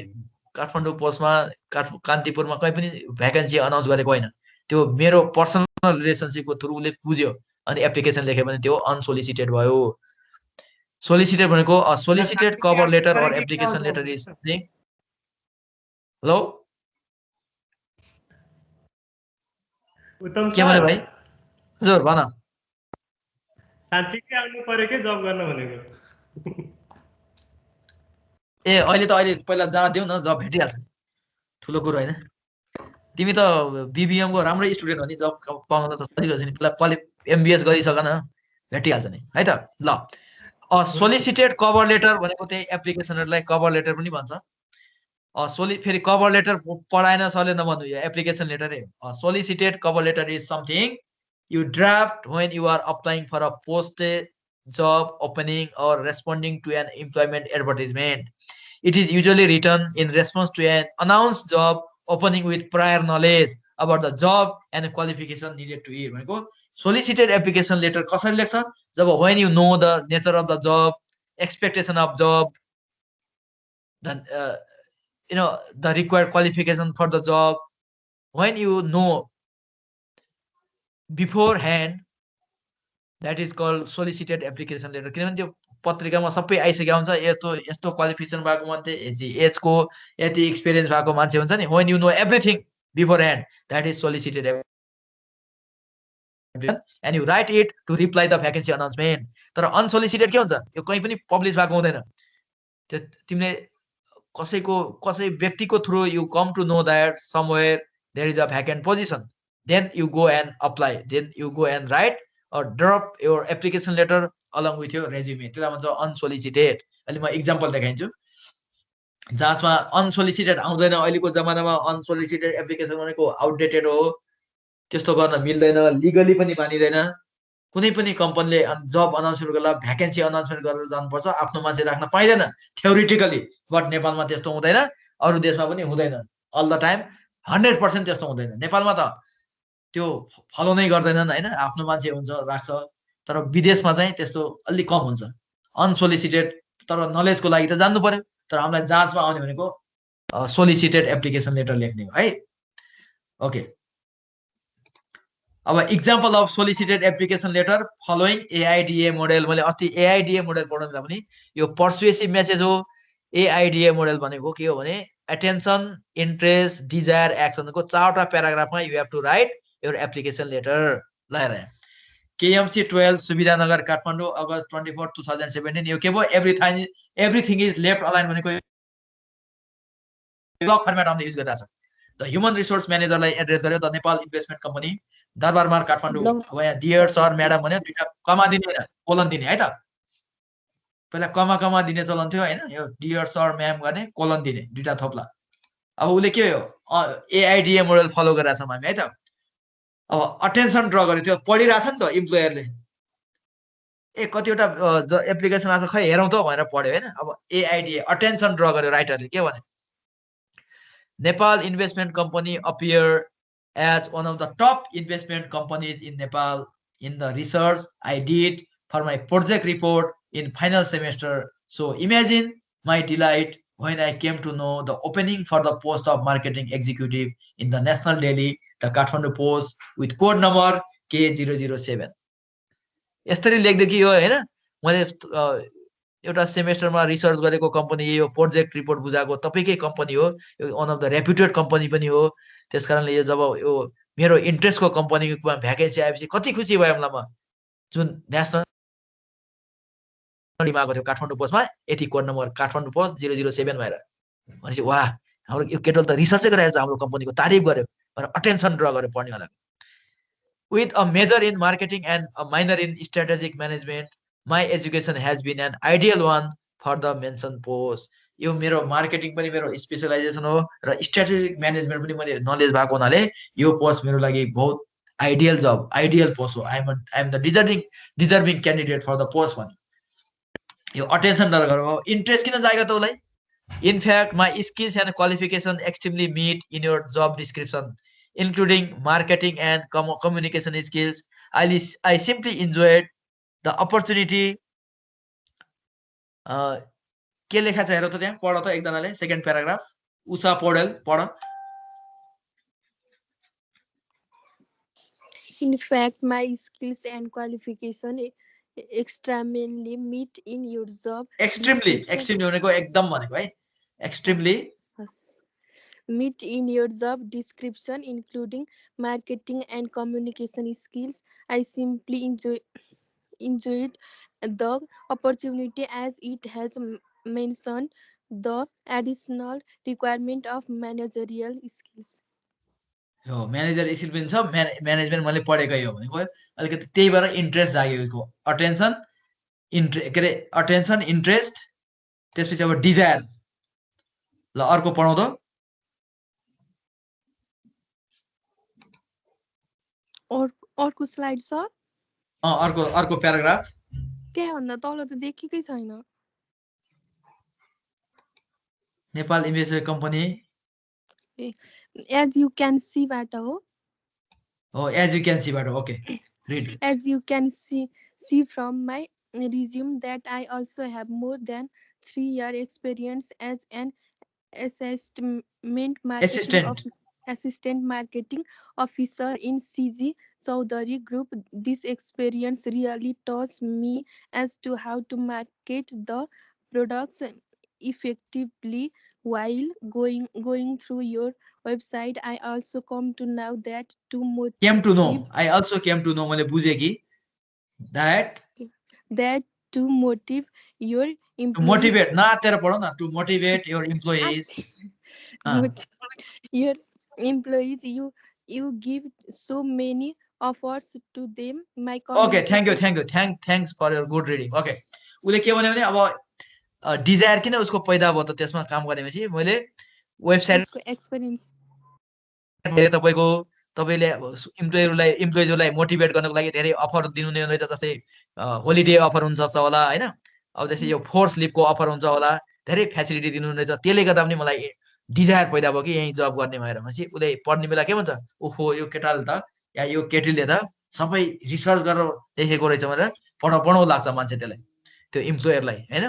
काठमाडौँ पोस्टमा कान्तिपुरमा कहीँ पनि भ्याकेन्सी अनाउन्स गरेको होइन, त्यो मेरो पर्सनल रिलेसनसिपको थ्रु उसले बुझ्यो अनि एप्लिकेसन लेख्यो भने त्यो अनसोलिसिटेड भयो। सोलिसिटेड भनेको solicited cover letter or application letter is something. Hello Uttam के भने सर, भाइ? हजुर भन। साँच्चीकै आउनु पर्यो के जब गर्न भनेको? ए अहिले पहिला जहाँ देऊ न, जब भेटिहाल्छ, ठुलो कुरो होइन। तिमी त BBM को राम्रै स्टुडेन्ट हो नि, जब पाउन त सजिलो छ नि, पहिला MBS गरिसक न, भेटिहाल्छ नि है त। ल सोलिसिटेड कभर लेटर भनेको त्यही एप्लिकेसनहरूलाई कभर लेटर पनि भन्छ। फेरि कभर लेटर पढाएन सरले नभन्नु, यो एप्लिकेसन लेटरै हो। Solicited cover letter is something you draft when you are applying for a posted job opening or responding to an employment advertisement. It is usually written in response to an announced job opening with prior knowledge about the job and qualification needed to it. भनेको solicited application letter कसरी लेख्छ? जब when you know the nature of the job, expectation of job, then the required qualification for the job, when you know beforehand, that is called solicited application letter. किनभने त्यो पत्रिकामा सबै आइसकेको हुन्छ, यस्तो qualification भएको मान्छे, एजको यति एक्सपिरियन्स भएको मान्छे हुन्छ नि, when you know everything beforehand, that is solicited and you write it to reply the vacancy announcement. तर अनसोलिसिटेड के हुन्छ? यो कहीँ पनि पब्लिस भएको हुँदैन, त्यो तिमीले कसै व्यक्तिको through you come to know that somewhere there is a vacant position, then you go and apply, then you go and write or drop your application letter along with your resume. त्यसलाई भन्छ unsolicited. अहिले म example देखाइदिन्छु जसमा unsolicited आउँदैन। अहिलेको जमानामा unsolicited application भनेको आउटडेटेड हो, त्यस्तो गर्न मिल्दैन, लिगली पनि मानिँदैन। कुनै पनि कम्पनीले जब अनाउन्समेन्ट गर्दा भ्याकेन्सी अनाउन्समेन्ट गरेर जानुपर्छ, आफ्नो मान्छे राख्न पाइँदैन थ्योरिटिकली, बट नेपालमा त्यस्तो हुँदैन, अरू देशमा पनि हुँदैन अल द टाइम, 100% त्यस्तो हुँदैन। नेपालमा त त्यो फलो नै गर्दैनन् होइन, आफ्नो मान्छे हुन्छ राख्छ, तर विदेशमा चाहिँ त्यस्तो अलि कम हुन्छ अनसोलिसिटेड। तर नलेजको लागि त जान्नु पर्यो, तर हामीलाई जाँचमा आउने भनेको सोलिसिटेड एप्लिकेसन लेटर लेख्ने हो है। ओके, अब example of solicited application letter following AIDA model. मैले अस्ति AIDA मोडेल पढाउँदा पनि यो पर्सुएसिभ मेसेज हो। AIDA मोडेल भनेको के हो भने एटेन्सन, इन्ट्रेस्ट, डिजायर, एक्सनको 4वटा प्याराग्राफमा you have to write your application letter. ल KMC 12 सुविधानगर काठमाडौँ अगस्त 24, 2017। यो के भयो? एभ्रिथिङ इज लेफ्ट अलाइन भनेको ब्लक फर्मेट हामीले युज गरिरहेछ। द ह्युमन रिसोर्स म्यानेजरलाई एड्रेस गर्यो, द नेपाल इन्भेस्टमेन्ट कम्पनी, दरबार मार्ग काठमाडौँ। अब यहाँ डियर सर म्याडम भन्यो, दुईटा कमा दिने होइन कोलन दिने है त। पहिला कमा दिने चलन थियो होइन, यो डियर सर म्याम गर्ने, कोलन दिने, दुईटा थप्ला। अब उसले के हो AIDA मोडल फलो गरिरहेछ हामी है त। अब अटेन्सन ड्र गर्यो, त्यो पढिरहेछ नि त इम्प्लोयरले, कतिवटा एप्लिकेसन आएको खै हेरौँ त भनेर पढ्यो होइन। अब AIDA अटेन्सन ड्र गर्यो राइटरले, के भने Nepal Investment Company appeared as one of the top investment companies in Nepal in the research I did for my project report in final semester. So imagine my delight when I came to know the opening for the post of marketing executive in the National Daily, the Kathmandu Post, with code number K007. यसरी लेख्दै हो हैन, मैले एउटा सेमेस्टरमा research गरेको company यो project report बुझाएको तपाईकै company हो, यो one of the reputed company पनि हो। त्यसकारणले यो जब यो मेरो इन्ट्रेस्टको कम्पनीमा भ्याकेन्सी आएपछि कति खुसी भयो मलाई, म जुन नेसनल दिमागको थियो काठमाडौँ पोस्टमा यति कोड नम्बर काठमाडौँ पोस्ट 007 भएर भनेपछि वाह हाम्रो यो केटल त रिसर्चै गरिरहेको छ, हाम्रो कम्पनीको तारिफ गर्यो भनेर अटेन्सन ड्र गर्यो पढ्नेवाला। With a major in marketing and a minor in strategic management, my education has been an ideal one for the mentioned post. यो मेरो मार्केटिङ पनि मेरो स्पेशलाइजेसन हो र स्ट्राटेजिक म्यानेजमेन्ट पनि मैले नलेज भएको हुनाले यो पोस्ट मेरो लागि बहुत आइडियल जब आइडियल पोस्ट हो I am the deserving candidate for the post भन्यो। यो अटेन्सन डर गरेर इन्ट्रेस्ट किन जाग्यो त उसलाई? In fact, my skills and qualifications extremely meet in your job description, including marketing and communication skills. I simply enjoyed the opportunity. के लेखा छ हेर त त्यहाँ, पढ त एकजनाले सेकेन्ड प्याराग्राफ। उषा पौडेल पढ। In fact, my skills and qualification extremely meet in your job Extremely भनेको एकदम भनेको है। Extremely meet in your job description, including marketing and communication skills. I simply enjoyed the opportunity as it has mentioned the additional requirement of managerial skills. हो manager skill पनि छ, management मैले पढेकै हो भनेको अलिकति त्यही भएर इन्ट्रेस्ट जागेको। अटेन्सन अटेन्सन इन्ट्रेस्ट, त्यसपछि अब डिजायर। ल अर्को पढाउँदो। अर्को स्लाइड सर। अर्को प्याराग्राफ। त्यहाँभन्दा तल त देखेकै छैन। Nepal investor company as you can see बाट हो। as you can see बाट okay read. As you can see from my resume that I also have more than 3-year experience as an assistant marketing officer in CG Chaudhary Group. This experience really taught me as to how to market the products effectively. While going through your website, I also come to know that I also came to know मैले बुझे कि that to motivate your employees. To motivate, नातेर पढौ न, to motivate your employees. Your employees, you give so many offers to them. My Okay, thanks for your good reading. Okay, उसले के भन्यो भने अब desire किन उसको पैदा भयो त त्यसमा काम गरेपछि मैले वेबसाइट एक्सपिरियन्स तपाईले इम्प्लोइजहरुलाई मोटिभेट गर्नको लागि धेरै अफर दिनुहुने हुन्छ, जस्तै होलिडे अफर हुन्छ सक्छ होला हैन, अब जस्तै यो फोर्स लिभको अफर हुन्छ होला, धेरै फ्यासिलिटी दिनुहुने छ। त्यसले गर्दा पनि मलाई डिजायर पैदा भयो कि यही जब गर्ने भएर भनेपछि उले पढ्ने बेला के भन्छ, ओहो यो केटाले त या यो केटीले त सबै रिसर्च गरेर लेखेको रहेछ भनेर पढौ लाग्छ मान्छे त्यसलाई, त्यो इम्प्लोयरलाई हैन।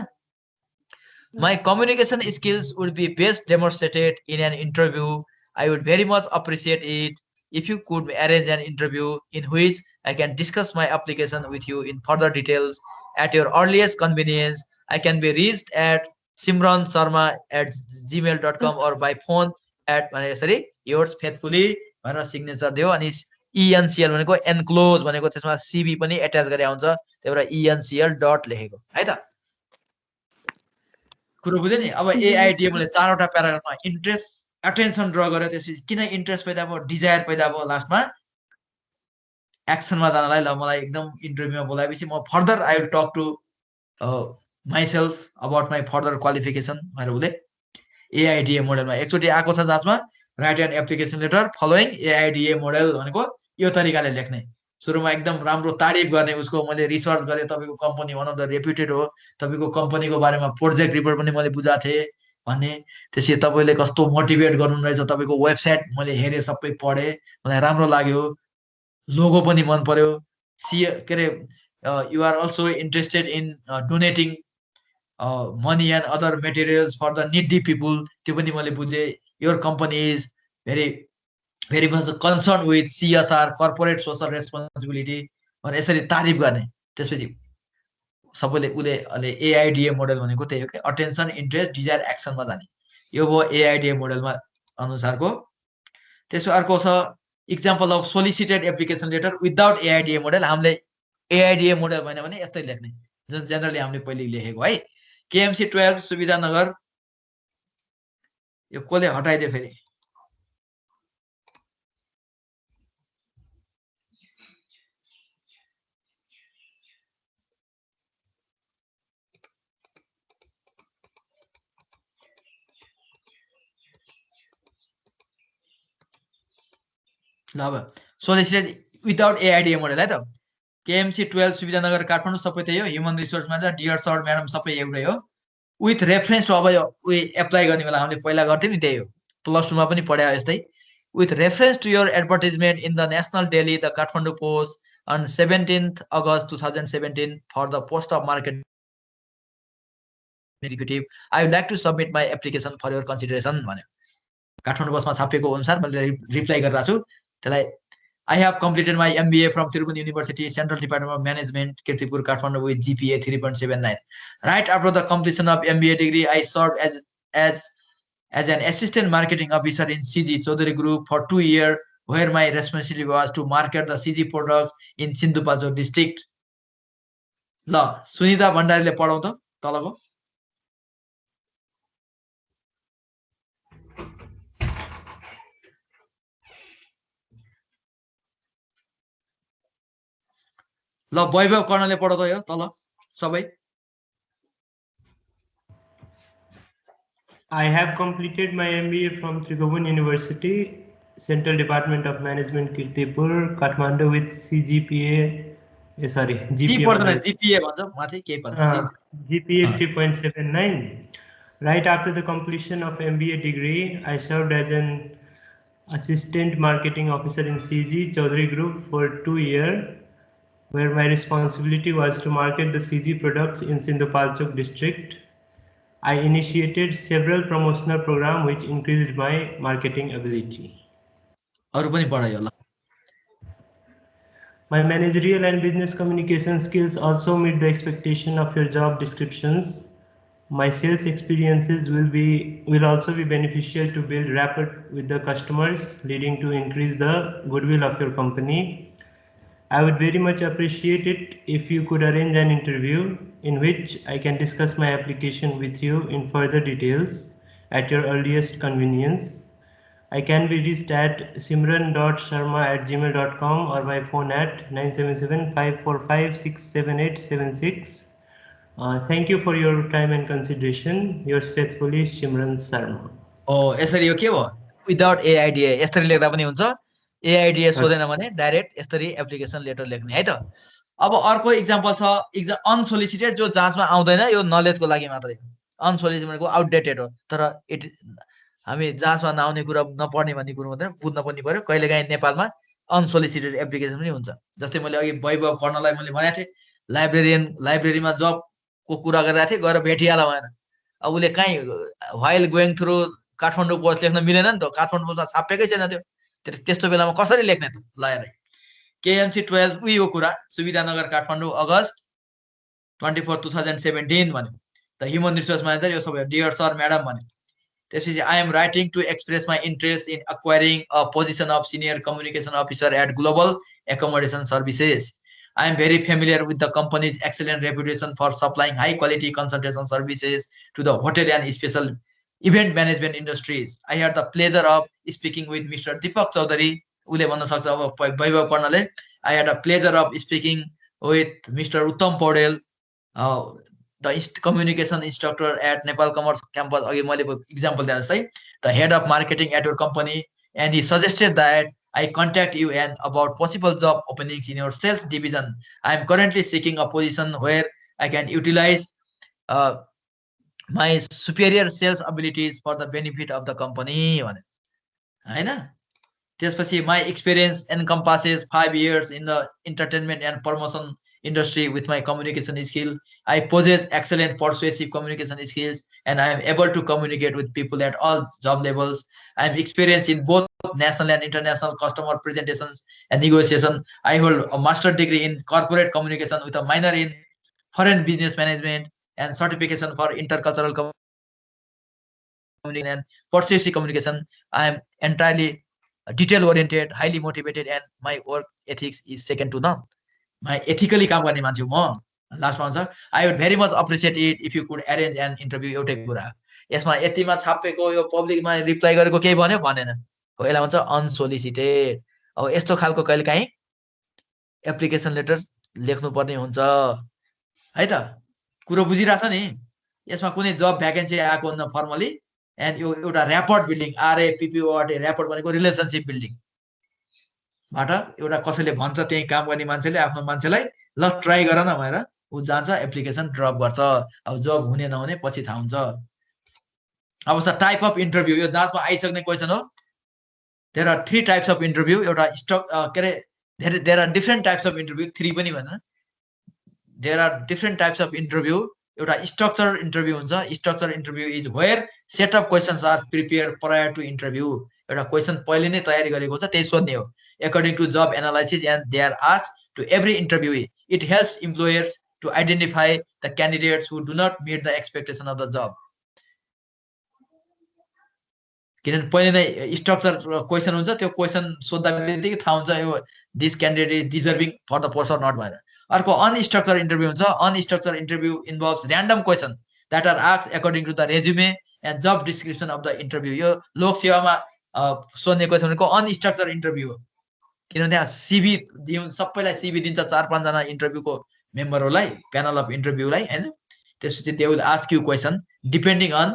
My communication skills would be best demonstrated in an interview. I would very much appreciate it if you could arrange an interview in which I can discuss my application with you in further details at your earliest convenience. I can be reached at simransarma@gmail.com or by phone at yours faithfully भनेर signature दियो। अनि ENCL भनेको एन्क्लोज भनेको त्यसमा CV पनि attach गरे आउँछ, त्यही भएर ENCL डट लेखेको है त। कुरो बुझ्यो नि। अब AIDA मैले 4वटा प्याराग्राफमा इन्ट्रेस्ट अटेन्सन ड्र गरेर त्यसपछि किन इन्ट्रेस्ट पैदा भयो, डिजायर पैदा भयो, लास्टमा एक्सनमा जानलाई ल मलाई एकदम इन्टरभ्यूमा बोलाएपछि म further I will talk to myself about my further qualification भनेर उसले AIDA मोडलमा एकचोटि आएको छ जाँचमा, right an application letter following AIDA model भनेको यो तरिकाले लेख्ने। सुरुमा एकदम राम्रो तारिफ गर्ने, उसको मैले रिसर्च गरेँ, तपाईँको company one of the reputed हो, तपाईँको कम्पनीको बारेमा प्रोजेक्ट रिपोर्ट पनि मैले बुझाएको थिएँ भन्ने। त्यसपछि तपाईँले कस्तो मोटिभेट गर्नुहुँदैछ, तपाईँको वेबसाइट मैले हेरेँ, सबै पढेँ, मलाई राम्रो लाग्यो, लोगो पनि मन पर्यो। के अरे you are also interested in donating money and other materials for the needy people, त्यो पनि मैले बुझेँ। Your company is very much concern with CSR corporate social responsibility भनेर यसरी तारिफ गर्ने। त्यसपछि सबैले उसले AIDA मोडल भनेको त्यही हो कि अटेन्सन इन्ट्रेस्ट डिजायर एक्सनमा जाने, यो भयो AIDA मोडलमा अनुसारको। त्यसो अर्को छ example of solicited application letter without AIDA model. हामीले AIDA मोडल भएन भने यस्तै लेख्ने जुन जेनरली हामीले पहिले लेखेको है। KMC 12 सुविधानगर, यो कसले हटाइदियो फेरि, ल अब सोलिसिटेड विदाउट एआइडिए मोडल है त केएमसी 12 सुविधानगर काठमाडौँ सबै त्यही हो human resource manager dear sir madam सबै एउटै हो विथ रेफरेन्स टु अब उयो एप्लाई गर्ने बेला हामीले पहिला गर्थ्यौँ नि त्यही हो +2 मा पनि पढायो यस्तै with reference to your advertisement in the National Daily, the Kathmandu Post on 17th August 2017 for the post of market executive, I would like to submit my application for your consideration. Kathmandu Post मा छापिएको अनुसार मैले reply गरिरहेको छु त्यसलाई I have completed my MBA from Tirupati University, Central Department of Management, Kirtipur, Kathmandu with GPA 3.79. Right after the completion of MBA degree, I served as an assistant marketing officer in CG Chaudhary Group for 2 years, where my responsibility was to market the CG products in Sindhupalchok district. ल सुनिता भण्डारीले पढाउँ त तलको ल वैभव कर्णले पढाउ त यो तल सबै I have completed my MBA from Tribhuvan University, Central Department of Management, Kirtipur, Kathmandu with CGPA. GPA भन्छ माथि के पर्छ GPA 3.79. Right after the completion of MBA degree, I served as an assistant marketing officer in CG Chaudhary Group for 2 years, where my responsibility was to market the CG products in Sindhupalchok district. I initiated several promotional programs which increased my marketing ability. अरु पनि पढायो ल My managerial and business communication skills also meet the expectation of your job descriptions. My sales experiences will also be beneficial to build rapport with the customers, leading to increase the goodwill of your company. I would very much appreciate it if you could arrange an interview in which I can discuss my application with you in further details at your earliest convenience. I can be reached at simran.sharma@gmail.com or by phone at 977-545-67876. Thank you for your time and consideration. Yours faithfully, Simran Sharma. यसरी यो के भयो without एआइडिए यसरी लेख्दा पनि हुन्छ एआइडिए सोधेन भने direct यसरी एप्लिकेसन लेटर लेख्ने है त अब अर्को इक्जाम्पल छ अनसोलिसिटेड जो जाँचमा आउँदैन यो नलेजको लागि मात्रै अनसोलिसिटेडको आउटडेटेड हो तर हामी जाँचमा नआउने कुरा नपढ्ने भन्ने कुरो हुँदैन बुझ्न पनि पर्यो कहिलेकाहीँ नेपालमा अनसोलिसिटेड एप्लिकेसन पनि हुन्छ जस्तै मैले अघि वैभव कर्णलाई मैले भनेको थिएँ लाइब्रेरीमा जबको कुरा गरिरहेको थिएँ गएर भेटिहाल भएन अब उसले कहीँ while going through Kathmandu post लेख्न मिलेन नि त काठमाडौँ पोस्टमा छापेकै छैन त्यो त्यस्तो बेलामा कसरी लेख्ने त ल हेर केएमसी 12 उयो कुरा सुविधानगर काठमाडौँ अगस्त 24 2017 भन्यो द ह्युमन रिसोर्स म्यानेजर यो सबै डियर सर म्याडम भन्यो त्यसपछि I am writing to express my interest in acquiring a position of senior communication officer at global accommodation services I am very familiar with the company's excellent reputation for supplying high quality consultation services to the hotel and special event management industries. I had the pleasure of speaking with Mr. Deepak Chaudhary. I had a pleasure of speaking with Mr. Uttam Paudel, the communication instructor at Nepal Commerce Campus. Example, the head of marketing at your company, and he suggested that I contact you and about possible job openings in your sales division. I am currently seeking a position where I can utilize my superior sales abilities for the benefit of the company. My experience encompasses 5 years in the entertainment and promotion industry. With my communication skill, I possess excellent persuasive communication skills, and I am able to communicate with people at all job levels. I am experienced in both national and international customer presentations and negotiation. I hold a master's degree in corporate communication with a minor in foreign business management and certification for intercultural communication and persuasive communication. I am entirely detail oriented, highly motivated, and my work ethics is second to none. My ethically काम गर्ने मान्छे म लास्टमा हुन्छ I would very much appreciate it if you could arrange an interview. एउटै कुरा यसमा यतिमा छापेको यो पब्लिकमा रिप्लाई गरेको केही भन्यो भनेन हो यसलाई भन्छ अनसोलिसिटेड अब यस्तो खालको कहिलेकाहीँ एप्लिकेसन लेटर लेख्नु पर्ने हुन्छ है त कुरो बुझिराछ नि यसमा कुनै जब भ्याकेन्सी आएको हुन्न फर्मली एन्ड यो एउटा र्यापोर्ट बिल्डिङ आरएपीपीओआरटी र्यापोर्ट भनेको रिलेसनशिप बिल्डिङ बाट एउटा कसैले भन्छ त्यही काम गर्ने मान्छेले आफ्नो मान्छेलाई ल ट्राई गर न भनेर ऊ जान्छ एप्लिकेसन ड्रप गर्छ अब जब हुने नहुने पछि थाहा हुन्छ अब सर टाइप अफ इन्टरभ्यू यो जाँचमा आइसक्ने क्वेसन हो there are 3 types of interview एउटा के अरे there are different types of interview 3 पनि भन्न there are different types of interview एउटा स्ट्रक्चर इन्टरभ्यू हुन्छ structure interview is where set of questions are prepare prior to interview एउटा question पहिले नै तयारी गरेको हुन्छ त्यही सोध्ने हो according to job analysis and they are asked to every interviewee. It helps employers to identify the candidates who do not meet the expectation of the job. किनभने पहिले नै स्ट्रक्चर क्वेसन हुन्छ त्यो क्वेसन सोध्दा बित्तिकै थाहा हुन्छ यो this candidate is deserving for the post or not भनेर अर्को अनस्ट्रक्चर इन्टरभ्यू हुन्छ unstructure interview involves random question that are asked according to the resume and job description of the interview यो लोक सेवामा सोध्ने क्वेसन भनेको अनस्ट्रक्चर इन्टरभ्यू हो किनभने त्यहाँ सिभी दिउँ सबैलाई सिभी दिन्छ 4-5 जना इन्टरभ्यूको मेम्बरहरूलाई प्यानल अफ इन्टरभ्यूलाई हैन त्यसपछि they will ask you question depending on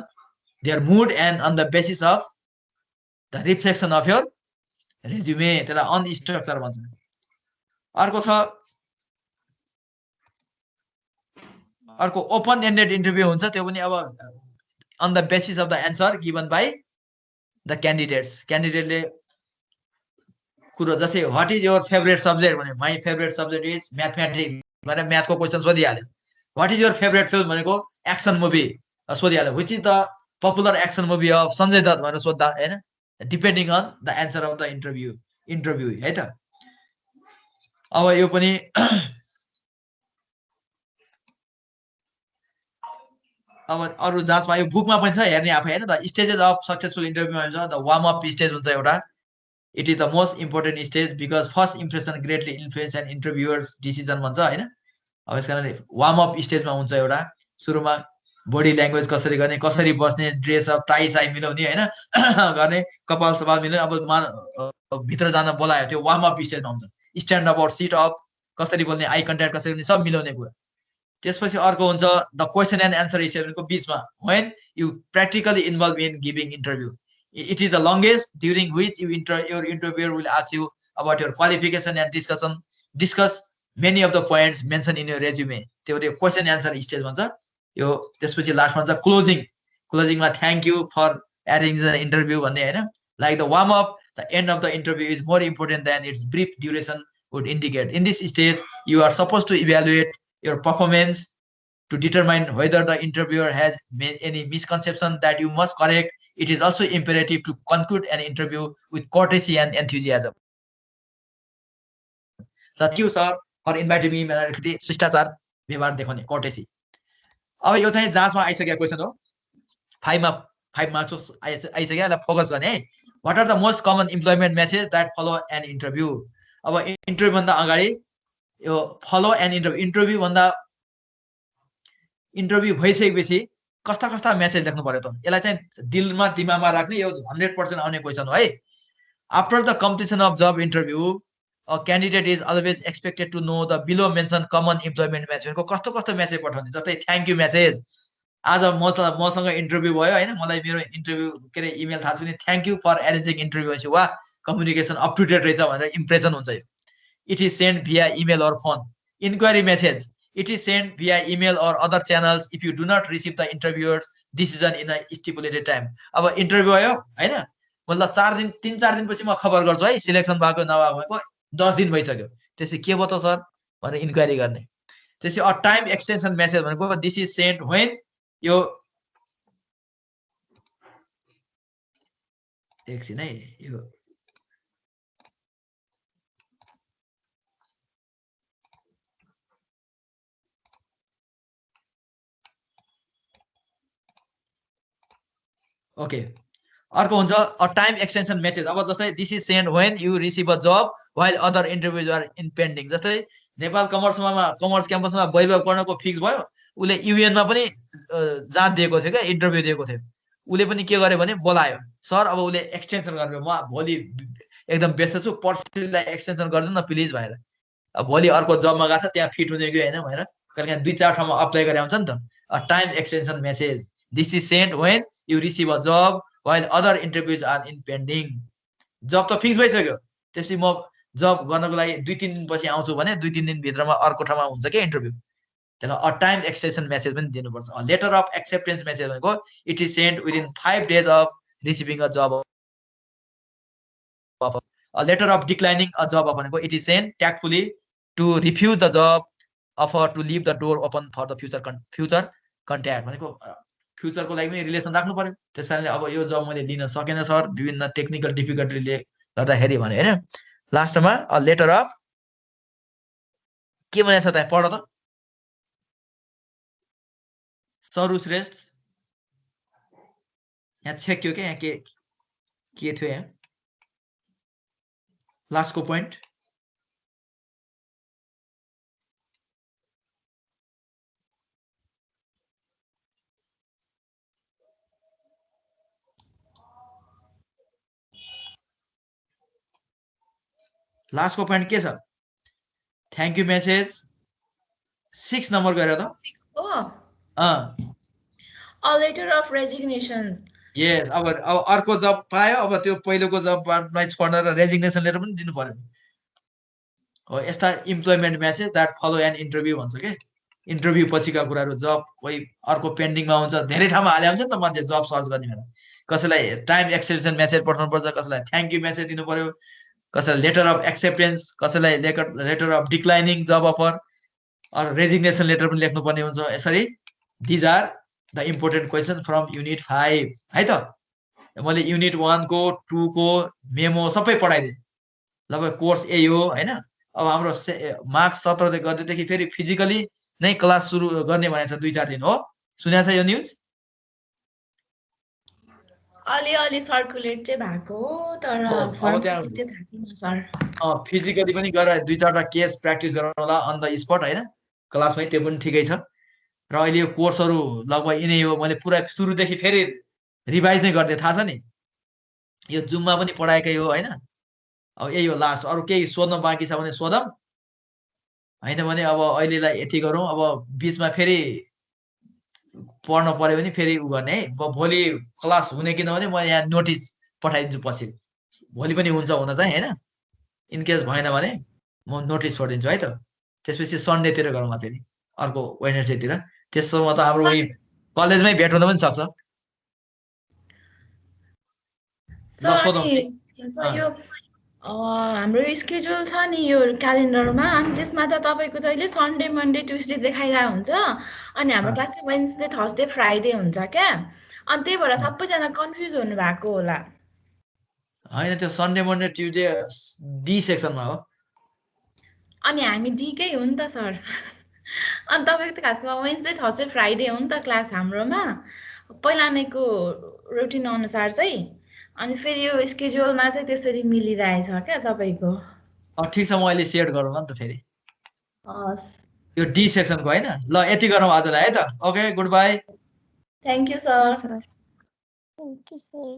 their mood and on the basis of the reflection of your resume त्यसलाई अनस्ट्रक्चर भन्छ अर्को ओपन एन्डेड इन्टरभ्यू हुन्छ त्यो पनि अब on the basis of the answer given by the क्यान्डिडेटले कुरो जस्तै what is your favourite subject भने my favourite subject is mathematics भनेर म्याथको क्वेसन सोधिहाल्यो what is your favourite film भनेको action movie सोधिहाल्यो which is the popular action movie of Sanjay Dutt भनेर सोध्दा हैन depending on the answer of the interview है त अब यो पनि अब अरु जाँचमा यो बुकमा पनि छ हेर्ने आफै हैन द स्टेजेस अफ सक्सेसफुल इन्टरभ्यूमा हुन्छ द वार्म अप स्टेज हुन्छ एउटा it is the most important stage because first impression greatly influence an interviewer's decision भन्छ हैन अब यसकारणले वार्म अप स्टेजमा हुन्छ एउटा सुरुमा बडी ल्याङ्ग्वेज कसरी गर्ने कसरी बस्ने ड्रेस अप टाई साई मिलाउने हैन गर्ने कपाल सपाल मिलाउने अब भित्र जान बोलायो त्यो वार्म अप स्टेजमा हुन्छ स्ट्यान्ड अप और सिट अप कसरी बोल्ने आई कन्ट्याक्ट कसरी गर्ने सब मिलाउने कुरा त्यसपछि अर्को हुन्छ द क्वेशन एन्ड आन्सर स्टेजको बीचमा when you practically involve in giving interview. It is the longest during which your interviewer will ask you about your qualification and discuss many of the points mentioned in your resume. त्यो question answer stage भन्छ यो त्यसपछि last भन्छ क्लोजिङमा thank you for arranging the interview भन्ने हैन like the warm up the end of the interview is more important than its brief duration would indicate. In this stage you are supposed to evaluate your performance to determine whether the interviewer has made any misconception that you must correct. It is also imperative to conclude an interview with courtesy and enthusiasm. Thank you sir for inviting me. मैले शिष्टाचार व्यवहार देखाउने courtesy. अब यो चाहिँ जाँचमा आइसकेको question हो 5 मार्क्स आइसक्यो ल फोकस गर्ने है What are the most common employment messages that follow an interview? अब इन्टरभ्यु भन्दा अगाडि यो follow an interview भन्दा इन्टरभ्यु भइसकेपछि कस्ता मेसेज लेख्नु पर्यो त यसलाई चाहिँ दिलमा दिमागमा राख्ने यो 100% आउने क्वेशन हो है after the completion of job interview a candidate is always expected to know the below mention common employment मेसेजको कस्तो मेसेज पठाउने जस्तै थ्यांक यू मेसेज आज मसँग इन्टरभ्यु भयो हैन मलाई मेरो इन्टरभ्यु के रे इमेल थाहा छ भने thank you for arranging interview वा कम्युनिकेसन अप टु डेट रहेछ भनेर इम्प्रेसन हुन्छ यो it is send via email or phone enquiry message It is sent via email or other channels if you do not receive the interviewer's decision in a stipulated time. अब interview आयो हैन मतलब 3-4 दिनपछि म खबर गर्छु है सिलेक्सन भएको नभएको 10 दिन भइसक्यो त्यसै के भयो त सर भनेर इन्क्वायरी गर्ने त्यसै अ टाइम एक्सटेन्सन मेसेज भनेको दिस इज सेन्ट व्हेन यो एकछिन है यो ओके अर्को हुन्छ अ टाइम एक्सटेन्सन मेसेज अब जस्तै this is send when you receive a job while other interviews are in pending जस्तै नेपाल कमर्स क्याम्पसमा वैभव कर्णको फिक्स भयो उले युएनमा पनि जाँच दिएको थियो क्या इन्टरभ्यु दिएको थियो उले पनि के गर्यो भने बोलायो सर अब उले एक्सटेन्सन गर्नु म भोलि एकदम व्यस्त छु पर्सिलाई एक्सटेन्सन गरिदिनु न प्लिज भनेर अब भोलि अर्को जबमा गएको छ त्यहाँ फिट हुने कि हैन भनेर कहिले 2-4 ठाउँमा अप्लाई गरे हुन्छ नि त a time extension message this is send when you receive a job while other interviews are in pending. Job त फिक्स भइसक्यो त्यसपछि म जब गर्नको लागि 2-3 दिनपछि आउँछु भने 2-3 दिनभित्रमा अर्को ठाउँमा हुन्छ के इन्टरभ्यू, त्यसलाई टाइम एक्सटेन्सन मेसेज पनि दिनुपर्छ। लेटर अफ एक्सेप्टेन्स मेसेज भनेको it is send within 5 days of receiving a job offer. Letter of declining a job offer भनेको it is send tactfully to refuse the job offer to leave the door open for the future contact भनेको फ्युचरको लागि पनि relation राख्नु पर्यो। त्यस कारणले अब यो जब मैले दिन सकेन सर विभिन्न टेक्निकल डिफिकल्टीले गर्दाखेरि भने होइन। लास्टमा अ लेटर अफ के भनेको छ त पढ त सरु श्रेष्ठ, यहाँ छेक्यो क्या, यहाँ के थियो यहाँ लास्टको पोइन्ट। लास्टको पोइन्ट के छ? थ्याङ्क यू मेसेज 6 नम्बर गरेर त 6 को a a letter of resignation. यस। अब अर्को जब पायो, अब त्यो पहिलोको जबलाई छोडेर रेजिग्नेसन लेटर पनि दिनु पर्यो। हो यस्ता employment message that follow an interview भन्छ के। इन्टरभ्यू पछिका कुराहरू, जब कोही अर्को पेन्डिङमा हुन्छ, धेरै ठाउँमा हाले हुन्छ नि त मान्छे जब सर्च गर्ने बेला। कसैलाई टाइम एक्सटेन्सन मेसेज पठाउनु पर्छ, कसैलाई थ्याङ्क यू मेसेज दिनु पर्यो, कसैलाई लेटर अफ एक्सेप्टेन्स, कसैलाई letter of declining job offer or resignation letter पनि लेख्नु पर्ने हुन्छ। यसरी these are the important question from unit 5 है त। मैले युनिट 1 को 2 को मेमो सबै पढाइदिएँ। लगभग कोर्स यही हो होइन। अब हाम्रो मार्च 17 गतेदेखि फेरि फिजिकली नै क्लास सुरु गर्ने भनेको छ, 2-4 दिन हो। सुनेको छ यो न्युज? अलि सर्कुलेट चाहिँ भएको तर अब त्यहाँ चाहिँ थाहा छैन सर। फिजिकली पनि गएर 2-4 वटा केस प्र्याक्टिस गराउनु होला अन द स्पट होइन, क्लासमै, त्यो पनि ठिकै छ। र अहिले यो कोर्सहरू लगभग यिनै हो। मैले पुरा सुरुदेखि फेरि रिभाइज नै गर्दै, थाहा छ नि, यो जुममा पनि पढाएकै हो होइन। अब यही हो लास्ट। अरू केही सोध्न बाँकी छ भने सोधौँ, होइन भने अब अहिलेलाई यति गरौँ। अब बिचमा फेरि पढ्न पर्यो भने फेरि उ गर्ने है। भोलि क्लास हुने कि नहुने म यहाँ नोटिस पठाइदिन्छु पछि। भोलि पनि हुन्छ हुन चाहिँ होइन। इनकेस भएन भने म नोटिस छोडिदिन्छु है त। त्यसपछि सन्डेतिर गरौँला फेरि, अर्को वेडनेसडेतिर। त्यसोमा त हाम्रो उही कलेजमै भेट हुन पनि सक्छ। ल सोधौँ। यो हाम्रो स्केड्युल छ नि यो क्यालेन्डरमा, अनि त्यसमा त तपाईँको जहिले सन्डे मन्डे ट्युसडे देखाइरहेको हुन्छ, अनि हाम्रो क्लास चाहिँ वेन्सडे थर्सडे फ्राइडे हुन्छ क्या। अनि त्यही भएर सबैजना कन्फ्युज हुनु भएको होला। होइन त्यो सन्डे मन्डे ट्युसडे डी सेक्सनमा हो। अनि हामी डीकै हो नि त सर। अनि तपाईँको त खासमा वेन्सडे थर्सडे फ्राइडे हो नि त क्लास हाम्रोमा पहिला नैको रुटिन अनुसार चाहिँ। अनि फेरि यो स्केड्युलमा चाहिँ त्यसरी मिलिरहेछ क्या तपाईँको। ठिक छ, म अहिले सेट गरौँ न त फेरि हस्, यो डी सेक्सनको होइन। ल यति गरौँ आजलाई है त। Okay, good by. Thank you sir. Thank you sir.